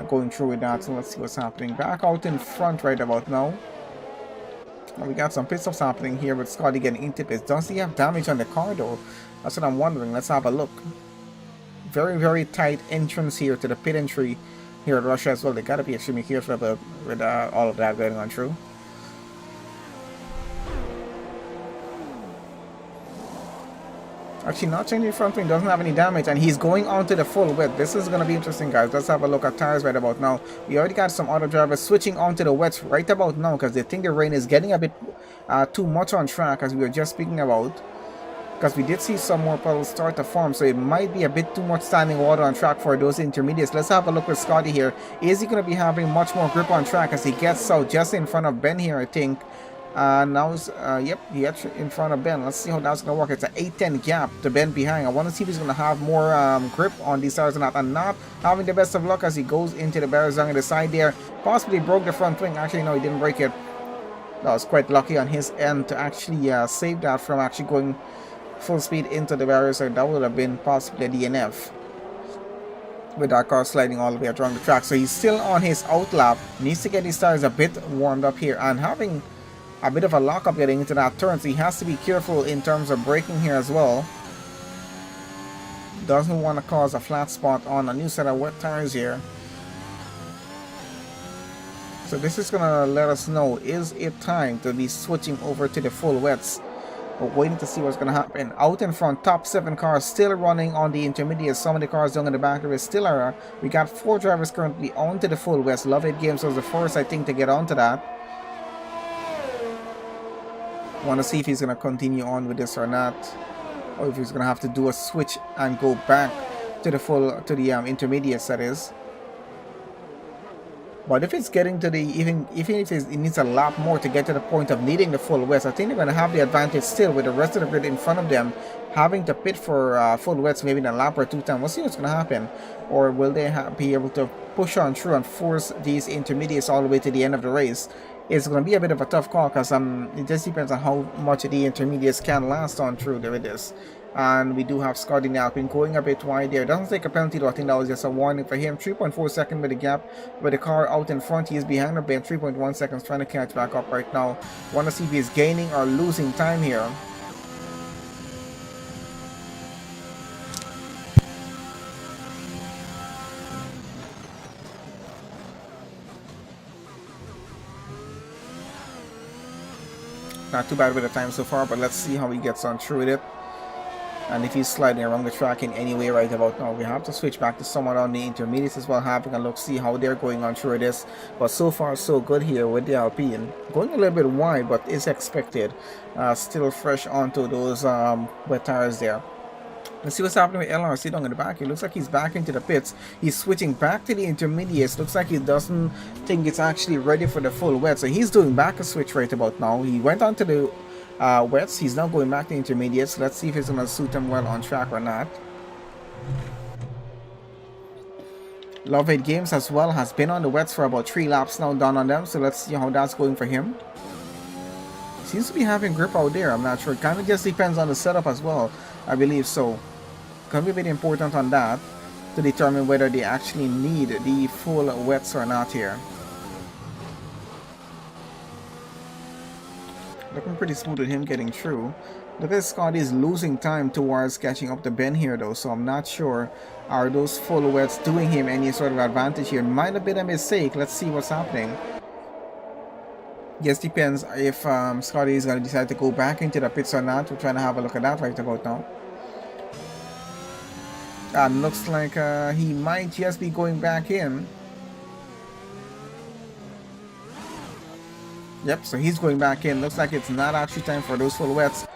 going through with that. So let's see what's happening. Back out in front right about now. We got some pit stops happening here with Scotty getting into pits. Does he have damage on the car though? That's what I'm wondering. Let's have a look. Very, very tight entrance here to the pit entry here at Russia as well. They gotta be extremely careful with all of that going on through. Actually, not changing front wing, doesn't have any damage, and he's going on to the full width. This is going to be interesting, guys. Let's have a look at tires right about now. We already got some auto drivers switching onto the wets right about now because they think the rain is getting a bit too much on track, as we were just speaking about. Because we did see some more puddles start to form, so it might be a bit too much standing water on track for those intermediates. Let's have a look with Scotty here. Is he going to be having much more grip on track as he gets out just in front of Ben here, I think. Now, yep, he gets in front of Ben. Let's see how that's going to work. It's an 8-10 gap to Ben behind. I want to see if he's going to have more grip on these tires or not. And not having the best of luck as he goes into the barriers on the side there. Possibly broke the front wing. Actually, no, he didn't break it. That was quite lucky on his end to actually save that from actually going full speed into the barriers. So that would have been possibly a DNF with that car sliding all the way around the track. So he's still on his out lap. Needs to get his tires a bit warmed up here. And having a bit of a lockup getting into that turn, so he has to be careful in terms of braking here as well. Doesn't want to cause a flat spot on a new set of wet tires here. So this is going to let us know, is it time to be switching over to the full wets? We're waiting to see what's going to happen. Out in front, top 7 cars still running on the intermediate. Some of the cars down in the back of it still are. We got 4 drivers currently onto the full west. Love It Games was the first, I think, to get onto that. Want to see if he's going to continue on with this or not, or if he's going to have to do a switch and go back to the intermediates, that is. But if it's getting to the even if it needs a lot more to get to the point of needing the full west, I think they're going to have the advantage still with the rest of the grid in front of them, having to pit for full wets maybe in a lap or 2 time. We'll see what's going to happen. Or will they be able to push on through and force these intermediates all the way to the end of the race? It's going to be a bit of a tough call because it just depends on how much the intermediates can last on through with this. And we do have Scotty now been going a bit wide there. Doesn't take a penalty though. I think that was just a warning for him. 3.4 seconds with the gap with the car out in front. He is behind the Ben. 3.1 seconds trying to catch back up right now. Want to see if he's gaining or losing time here. Not too bad with the time so far, but let's see how he gets on through with it. And if he's sliding around the track in any way right about now, we have to switch back to someone on the intermediates as well, having a look, see how they're going on through this. But so far so good here with the Alpine. Going a little bit wide, but is expected. Still fresh onto those wet tires there. Let's see what's happening with LRC down in the back. It looks like he's back into the pits. He's switching back to the intermediates. Looks like he doesn't think it's actually ready for the full wet. So he's doing back a switch right about now. He went on to the wets. He's now going back to intermediates. Let's see if it's going to suit him well on track or not. Love It Games as well has been on the wets for about 3 laps now done on them. So let's see how that's going for him. Seems to be having grip out there. I'm not sure. It kind of just depends on the setup as well. I believe so. Can be very important on that to determine whether they actually need the full wets or not here. Looking pretty smooth with him getting through. Look at Scotty's losing time towards catching up to Ben here though, so I'm not sure are those full wets doing him any sort of advantage here. Might have been a mistake. Let's see what's happening. Yes, depends if Scotty is going to decide to go back into the pits or not. We're trying to have a look at that right about now. And looks like he might just be going back in. Yep, so he's going back in. Looks like it's not actually time for those full wets.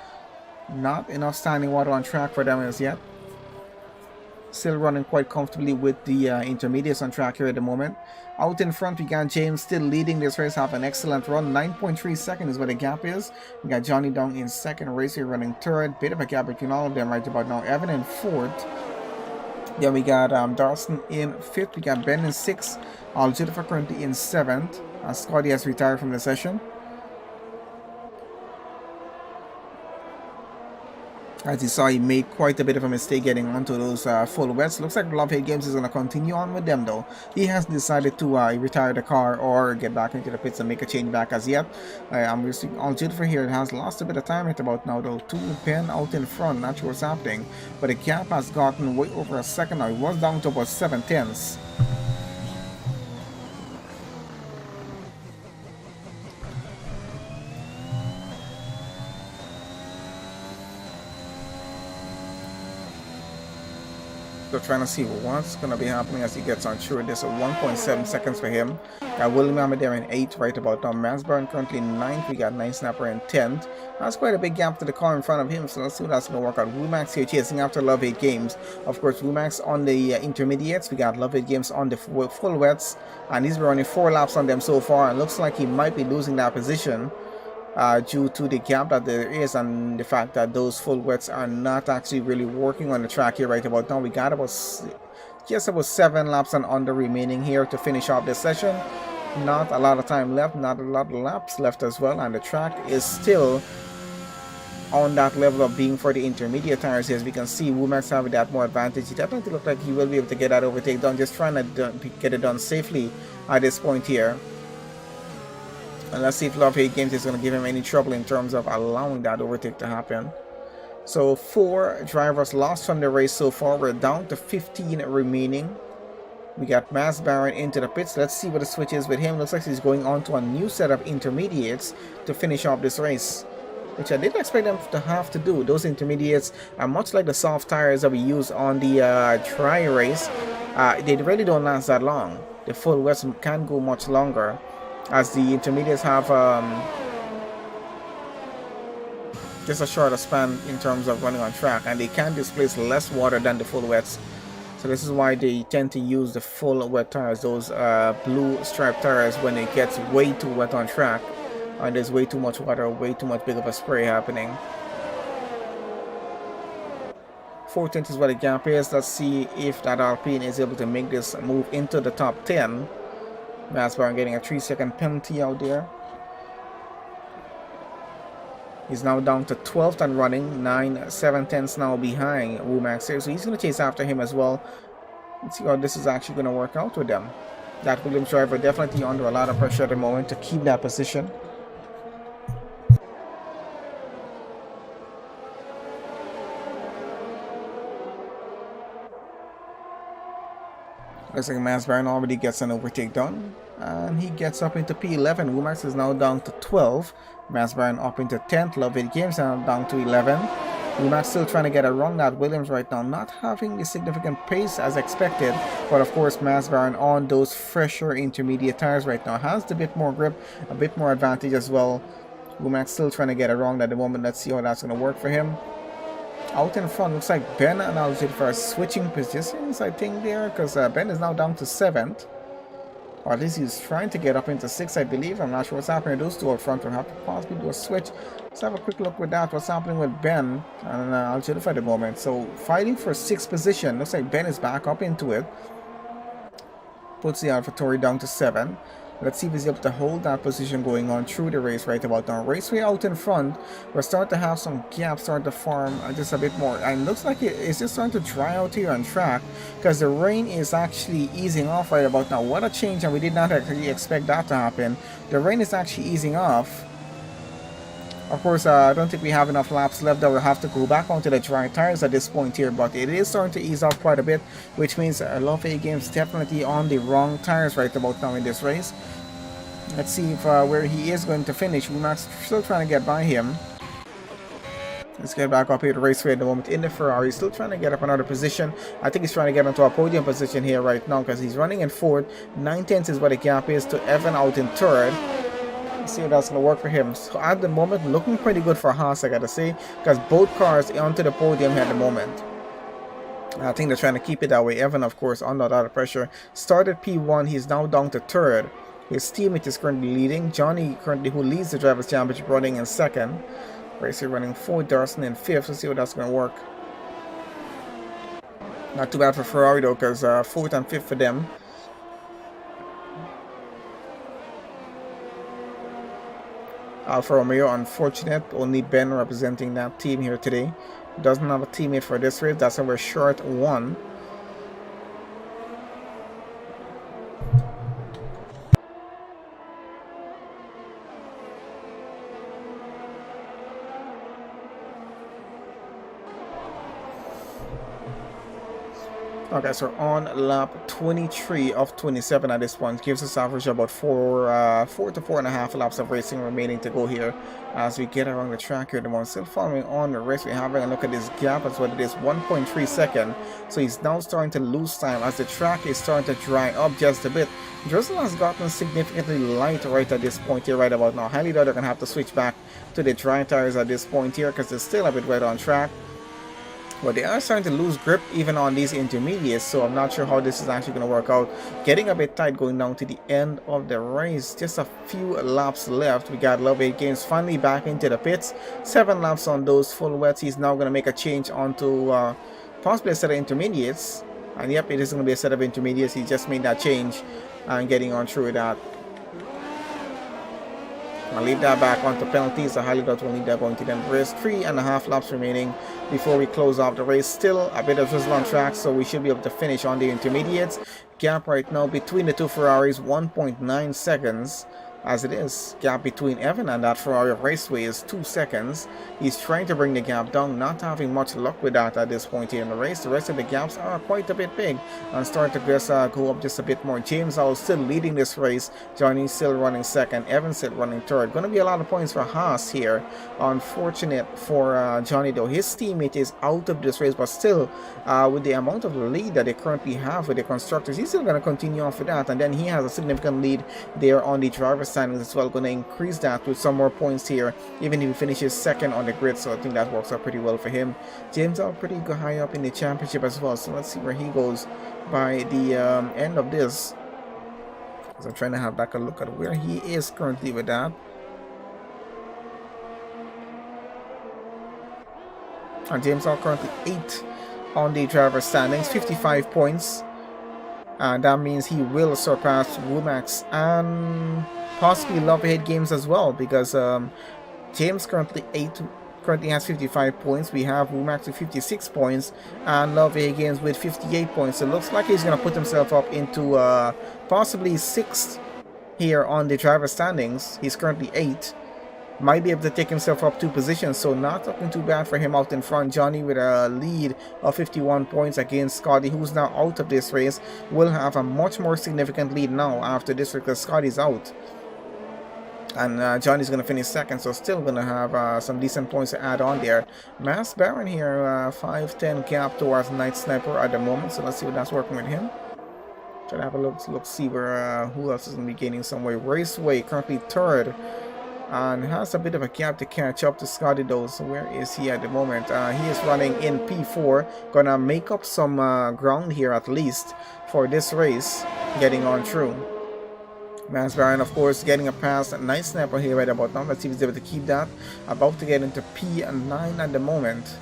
Not enough standing water on track for them as yet. Still running quite comfortably with the intermediates on track here at the moment. Out in front, we got James still leading this race. Have an excellent run. 9.3 seconds is where the gap is. We got Johnny down in second. Racer running third. Bit of a gap between all of them right about now. Evan in fourth. Then we got Dawson in fifth. We got Ben in sixth. Jennifer currently in seventh. Scotty has retired from the session. As you saw, he made quite a bit of a mistake getting onto those full wets. Looks like Love Hate Games is going to continue on with them though. He has decided to retire the car or get back into the pits and make a change back as yet. I'm receiving on Jennifer here. It has lost a bit of time right about now though. 2 Ben out in front, not sure what's happening. But the gap has gotten way over a second now. It was down to about 7/10. So trying to see what's going to be happening as he gets on through this. 1.7 seconds for him. Got William Ahmed there in 8th right about now. Masbaran currently 9th. We got 9 Snapper in 10th. That's quite a big gap to the car in front of him. So let's see what that's going to work out. Wumax here chasing after Love 8 Games. Of course, Wumax on the intermediates. We got Love 8 Games on the full wets. And he's running 4 laps on them so far. And looks like he might be losing that position. Due to the gap that there is and the fact that those full wets are not actually really working on the track here right about now. We got about just about 7 laps and under remaining here to finish off this session. Not a lot of time left, not a lot of laps left as well, and the track is still on that level of being for the intermediate tires here. As we can see, Wumax having that more advantage. He definitely looks like he will be able to get that overtake done, just trying to get it done safely at this point here. And let's see if Love Hate Games is going to give him any trouble in terms of allowing that overtake to happen. So 4 drivers lost from the race so far. We're down to 15 remaining. We got Mass Baron into the pits. Let's see what the switch is with him. Looks like he's going on to a new set of intermediates to finish off this race, which I didn't expect them to have to do. Those intermediates are much like the soft tires that we use on the dry race. They really don't last that long. The full wets can go much longer, as the intermediates have just a shorter span in terms of running on track, and they can displace less water than the full wets. So this is why they tend to use the full wet tires, those blue striped tires, when it gets way too wet on track and there's way too much water, way too much big of a spray happening. 14th is what the gap is. Let's see if that Alpine is able to make this move into the top 10. Masbaran getting a 3-second penalty out there. He's now down to 12th and running, 7/10 now behind Wumax here, so he's going to chase after him as well. Let's see how this is actually going to work out with them. That Williams driver definitely under a lot of pressure at the moment to keep that position. Looks like Masbaran already gets an overtake done, and he gets up into P11. Wumax is now down to 12. Masbaran up into 10th. Love It Games now down to 11. Wumax still trying to get around that Williams right now, not having the significant pace as expected, but of course Masbaran on those fresher intermediate tires right now has a bit more grip, a bit more advantage as well. Wumax still trying to get around at the moment. Let's see how that's going to work for him. Out in front, looks like Ben announced it for switching positions, I think, there, because Ben is now down to 7th. Or at least he's trying to get up into 6th, I believe. I'm not sure what's happening. Those two out front will have to possibly do a switch. Let's have a quick look with that. What's happening with Ben and Al-Jadif at the moment. So, fighting for 6th position. Looks like Ben is back up into it. Puts the AlphaTauri down to 7. Let's see if he's able to hold that position going on through the race right about now. Raceway out in front. We're starting to have some gaps starting to form just a bit more. And it looks like it's just starting to dry out here on track, because the rain is actually easing off right about now. What a change, and we did not actually expect that to happen. The rain is actually easing off. Of course, I don't think we have enough laps left that we'll have to go back onto the dry tires at this point here, but it is starting to ease off quite a bit, which means Love A Games definitely on the wrong tires right about now in this race. Let's see if where he is going to finish. We're still trying to get by him. Let's get back up here to Raceway at the moment in the Ferrari. Still trying to get up another position. I think he's trying to get onto a podium position here right now, because he's running in 4th. 9/10 is what the gap is to Evan out in 3rd. Let's see if that's going to work for him. So at the moment, looking pretty good for Haas, I gotta say, because both cars onto the podium at the moment. I think they're trying to keep it that way. Evan, of course, under a lot of pressure. Started P1, he's now down to 3rd. His teammate is currently leading. Johnny, currently, who leads the Drivers' Championship, running in 2nd. Racer running 4th, Darson in 5th. Let's see how that's going to work. Not too bad for Ferrari, though, because 4th and 5th for them. Alfa Romeo, unfortunate. Only Ben representing that team here today. Doesn't have a teammate for this race. That's why we're short one. Okay, so on lap 23 of 27 at this point, gives us average about 4 to 4.5 laps of racing remaining to go here as we get around the track here at the moment. Still following on the race, we're having a look at this gap as well. It is 1.3 seconds, so he's now starting to lose time as the track is starting to dry up just a bit. Drizzle has gotten significantly light right at this point here right about now. Highly doubt they're going to have to switch back to the dry tires at this point here because they're still a bit wet on track. But they are starting to lose grip even on these intermediates, so I'm not sure how this is actually going to work out. Getting a bit tight going down to the end of the race. Just a few laps left. We got Love 8 Games finally back into the pits. 7 laps on those full wets. He's now going to make a change onto possibly a set of intermediates. And yep, it is going to be a set of intermediates. He just made that change and getting on through that. I'll leave that back onto penalties. I highly doubt we'll need that going to the end of the race. 3.5 laps remaining before we close off the race. Still a bit of drizzle on track, so we should be able to finish on the intermediates. Gap right now between the two Ferraris, 1.9 seconds. As it is, gap between Evan and that Ferrari Raceway is 2 seconds. He's trying to bring the gap down, not having much luck with that at this point here in the race. The rest of the gaps are quite a bit big and start to just go up just a bit more. James Howell still leading this race. Johnny still running second. Evan still running third. Going to be a lot of points for Haas here. Unfortunate for Johnny though. His teammate is out of this race, but still with the amount of lead that they currently have with the constructors, he's still going to continue on for that. And then he has a significant lead there on the driver's standings as well, going to increase that with some more points here, even if he finishes second on the grid. So I think that works out pretty well for him. James are pretty good high up in the championship as well, so let's see where he goes by the end of this. So I'm trying to have back a look at where he is currently with that. And James are currently 8 on the driver's standings, 55 points. And that means he will surpass Womax and possibly Love 8 Games as well, because James currently has 55 points. We have Womax with 56 points and Love 8 Games with 58 points. So it looks like he's going to put himself up into possibly 6th here on the driver standings. He's currently 8. Might be able to take himself up 2 positions, so not looking too bad for him out in front. Johnny with a lead of 51 points against Scotty, who's now out of this race, will have a much more significant lead now after this because Scotty's out. And Johnny's going to finish second, so still going to have some decent points to add on there. Mass Baron here, 5-10 gap towards Night Sniper at the moment, so let's see what that's working with him. Try to have a look, see where who else is going to be gaining some way. Raceway currently 3rd. And has a bit of a gap to catch up to Scotty though. So where is he at the moment? He is running in P4. Gonna make up some ground here at least for this race, getting on through. Mass Baron, of course, getting a pass. Nice Sniper here right about now. Let's see if he's able to keep that. About to get into P9 at the moment.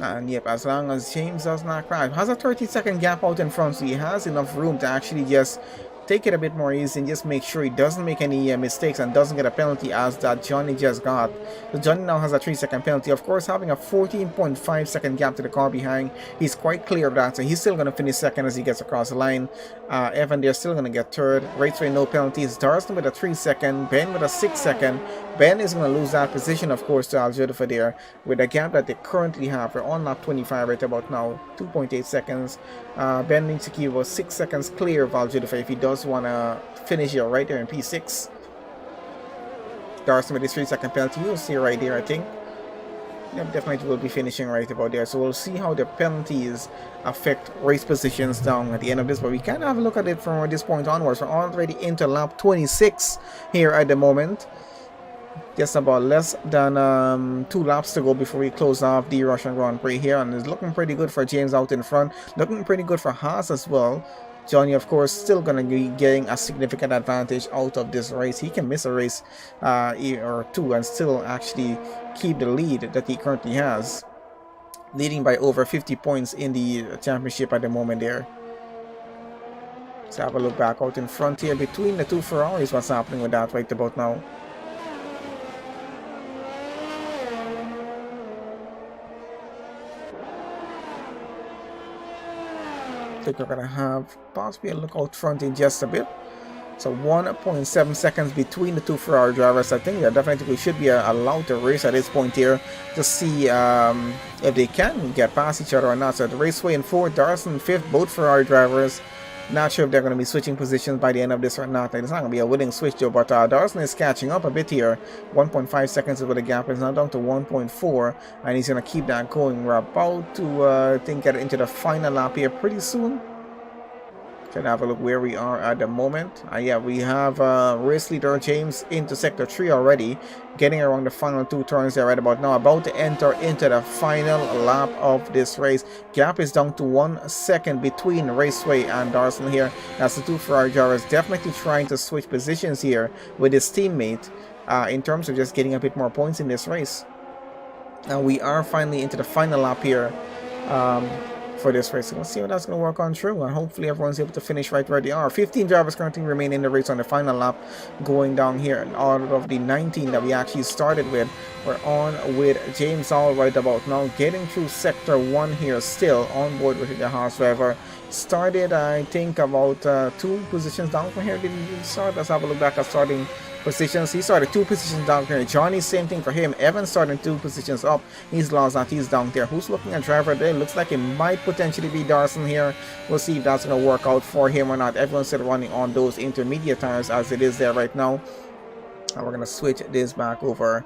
And yep, as long as James does not crash, has a 30-second gap out in front, so he has enough room to actually just take it a bit more easy and just make sure he doesn't make any mistakes and doesn't get a penalty as that Johnny just got. So Johnny now has a 3-second penalty. Of course, having a 14.5 second gap to the car behind, he's quite clear of that, so he's still going to finish second as he gets across the line. Evan there still going to get third. Raceway no penalties. Darston with a 3-second. Ben with a 6-second. Ben is going to lose that position, of course, to Aljudifa there with the gap that they currently have. We're on lap 25 right about now, 2.8 seconds. Ben needs to keep about 6 seconds clear of Aljudifa if he does want to finish here right there in P6. Darston with his 3-second penalty. You'll see right there, I think. Yep, definitely will be finishing right about there. So we'll see how the penalties affect race positions down at the end of this. But we can have a look at it from this point onwards. We're already into lap 26 here at the moment. Just about less than 2 laps to go before we close off the Russian Grand Prix here. And it's looking pretty good for James out in front. Looking pretty good for Haas as well. Johnny, of course, still going to be getting a significant advantage out of this race. He can miss a race or 2 and still actually keep the lead that he currently has. Leading by over 50 points in the championship at the moment there. Let's have a look back out in front here between the two Ferraris. What's happening with that right about now? I think we're going to have possibly a look out front in just a bit. So 1.7 seconds between the two Ferrari drivers. I think that definitely we should be allowed to race at this point here to see if they can get past each other or not. So the raceway in 4th, Darson 5th, both Ferrari drivers. Not sure if they're going to be switching positions by the end of this or not. It's not going to be a winning switch though, but Darson is catching up a bit here. 1.5 seconds is what the gap is now, down to 1.4, and he's going to keep that going. We're about to, I think, get into the final lap here pretty soon. Can have a look where we are at the moment. Yeah, we have race leader James into sector 3 already, getting around the final 2 turns there right about now, about to enter into the final lap of this race. Gap is down to 1 second between Raceway and Darson here, as the two Ferrari drivers definitely trying to switch positions here with his teammate in terms of just getting a bit more points in this race. And we are finally into the final lap here for this race. So let's see how that's going to work on through, and hopefully everyone's able to finish right where they are. 15 drivers currently remain in the race on the final lap going down here, and out of the 19 that we actually started with, we're on with James all right about now, getting through sector 1 here, still on board with the Haas driver. Started, I think, about 2 positions down from here. Didn't he start? Let's have a look back at starting positions. He started 2 positions down here. Johnny, same thing for him. Evan started 2 positions up. He's lost that. He's down there. Who's looking at driver there? Looks like it might potentially be Darson here. We'll see if that's going to work out for him or not. Everyone's still running on those intermediate tires as it is there right now. And we're going to switch this back over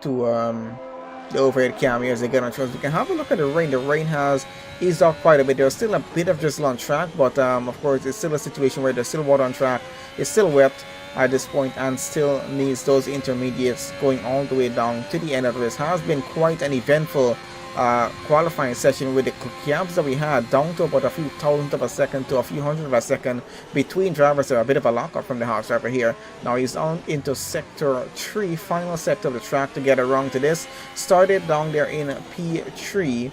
to the overhead cam here as they get on track. We can have a look at the rain. The rain has eased off quite a bit. There's still a bit of drizzle on track, but of course it's still a situation where there's still water on track. It's still wet at this point and still needs those intermediates going all the way down to the end of this. Has been quite an eventful qualifying session with the gaps that we had down to about a few thousandths of a second to a few hundredths of a second between drivers. There a bit of a lockup from the Haas driver here. Now he's on into sector 3, final sector of the track to get around to this. Started down there in P3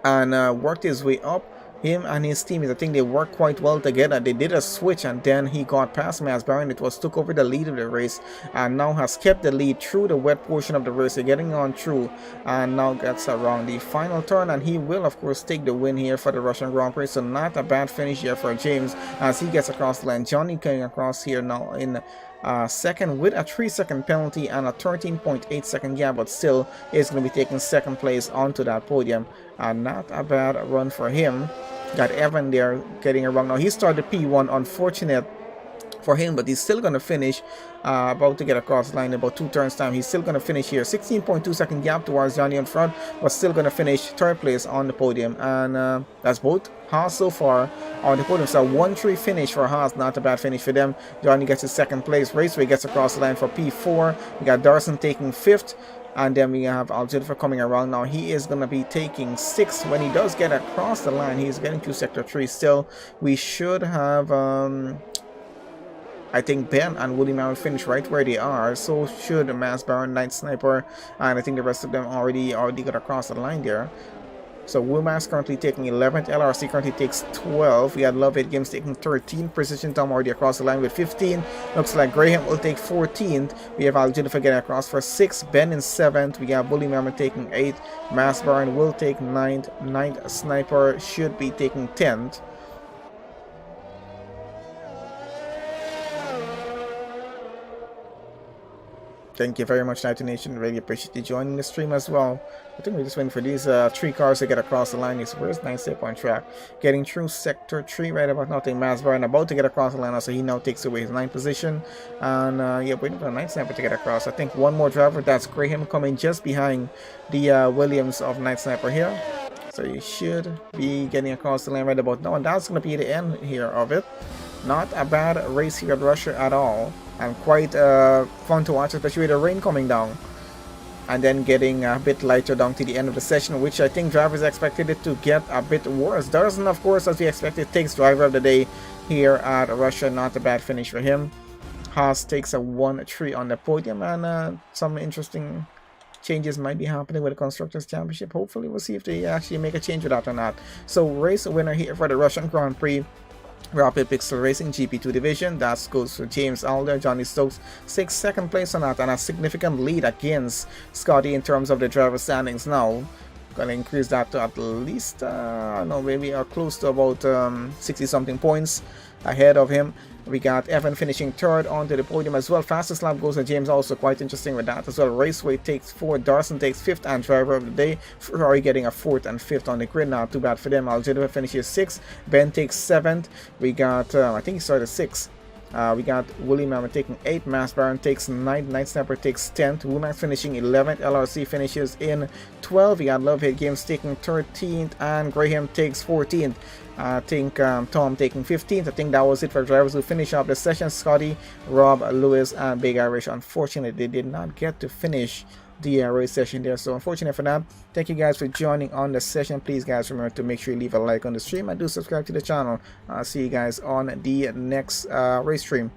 and worked his way up. Him and his teammates, I think they worked quite well together. They did a switch and then he got past Mas Baron. It was took over the lead of the race and now has kept the lead through the wet portion of the race. They're getting on through and now gets around the final turn, and he will of course take the win here for the Russian Grand Prix. So not a bad finish here for James as he gets across the line. Johnny coming across here now in second with a 3-second penalty and a 13.8 second gap, but still is going to be taking second place onto that podium, and not a bad run for him. Got Evan there getting around. Now he started P1, unfortunate for him, but he's still going to finish about to get across the line in about 2 turns time. He's still going to finish here, 16.2 second gap towards Johnny in front, but still going to finish 3rd place on the podium. And that's both Haas so far on the podium. So 1-3 finish for Haas, not a bad finish for them. Johnny gets his 2nd place. Raceway gets across the line for P4. We got Darson taking 5th. And then we have Aljifer coming around. Now he is going to be taking 6th. When he does get across the line, he's getting to sector 3 still. We should have I think Ben and William will finish right where they are. So should Mas Baron, Night Sniper, and I think the rest of them already got across the line there. So Wilmas currently taking 11th, LRC currently takes 12. We had Love 8 Games taking 13. Precision Tom already across the line with 15. Looks like Graham will take 14th. We have Al Jennifer getting across for 6th. Ben in 7th. We got Bully Mammoth taking 8th. Mas Baron will take 9th. Night Sniper should be taking 10th. Thank you very much, Night Nation. Really appreciate you joining the stream as well. I think we're just waiting for these 3 cars to get across the line. Where's Night Step on track? Getting through sector 3 right about now. Mas Baron about to get across the line, so he now takes away his 9th position. And yeah, waiting for the Night Sniper to get across. I think one more driver, that's Graham, coming just behind the Williams of Night Sniper here. So you should be getting across the line right about now. And that's going to be the end here of it. Not a bad race here at Russia at all. And quite fun to watch, especially with the rain coming down and then getting a bit lighter down to the end of the session, which I think drivers expected it to get a bit worse. Darson, of course, as we expected, takes driver of the day here at Russia. Not a bad finish for him. Haas takes a 1-3 on the podium, and some interesting changes might be happening with the Constructors' Championship. Hopefully we'll see if they actually make a change with that or not. So race winner here for the Russian Grand Prix Rapid Pixel Racing GP2 division. That goes for James Alder. Johnny Stokes takes second place on that and a significant lead against Scotty in terms of the driver standings now. Gonna increase that to at least no, maybe close to about 60 something points ahead of him. We got Evan finishing third onto the podium as well. Fastest lap goes to James, also quite interesting with that as well. Raceway takes fourth, Darson takes fifth, and driver of the day Ferrari getting a fourth and fifth on the grid. Now too bad for them. Algidova finishes sixth, Ben takes seventh. We got I think he started sixth. We got William taking 8th, Mass Baron takes 9th, Night Sniper takes 10th, Womax finishing 11th, LRC finishes in 12th, we got Love Hate Games taking 13th, and Graham takes 14th. I think Tom taking 15th. I think that was it for drivers who finish up the session. Scotty, Rob, Lewis, and Big Irish, unfortunately, they did not get to finish the race session there, so unfortunate for that. Thank you guys for joining on the session. Please guys, remember to make sure you leave a like on the stream and do subscribe to the channel. I'll see you guys on the next race stream.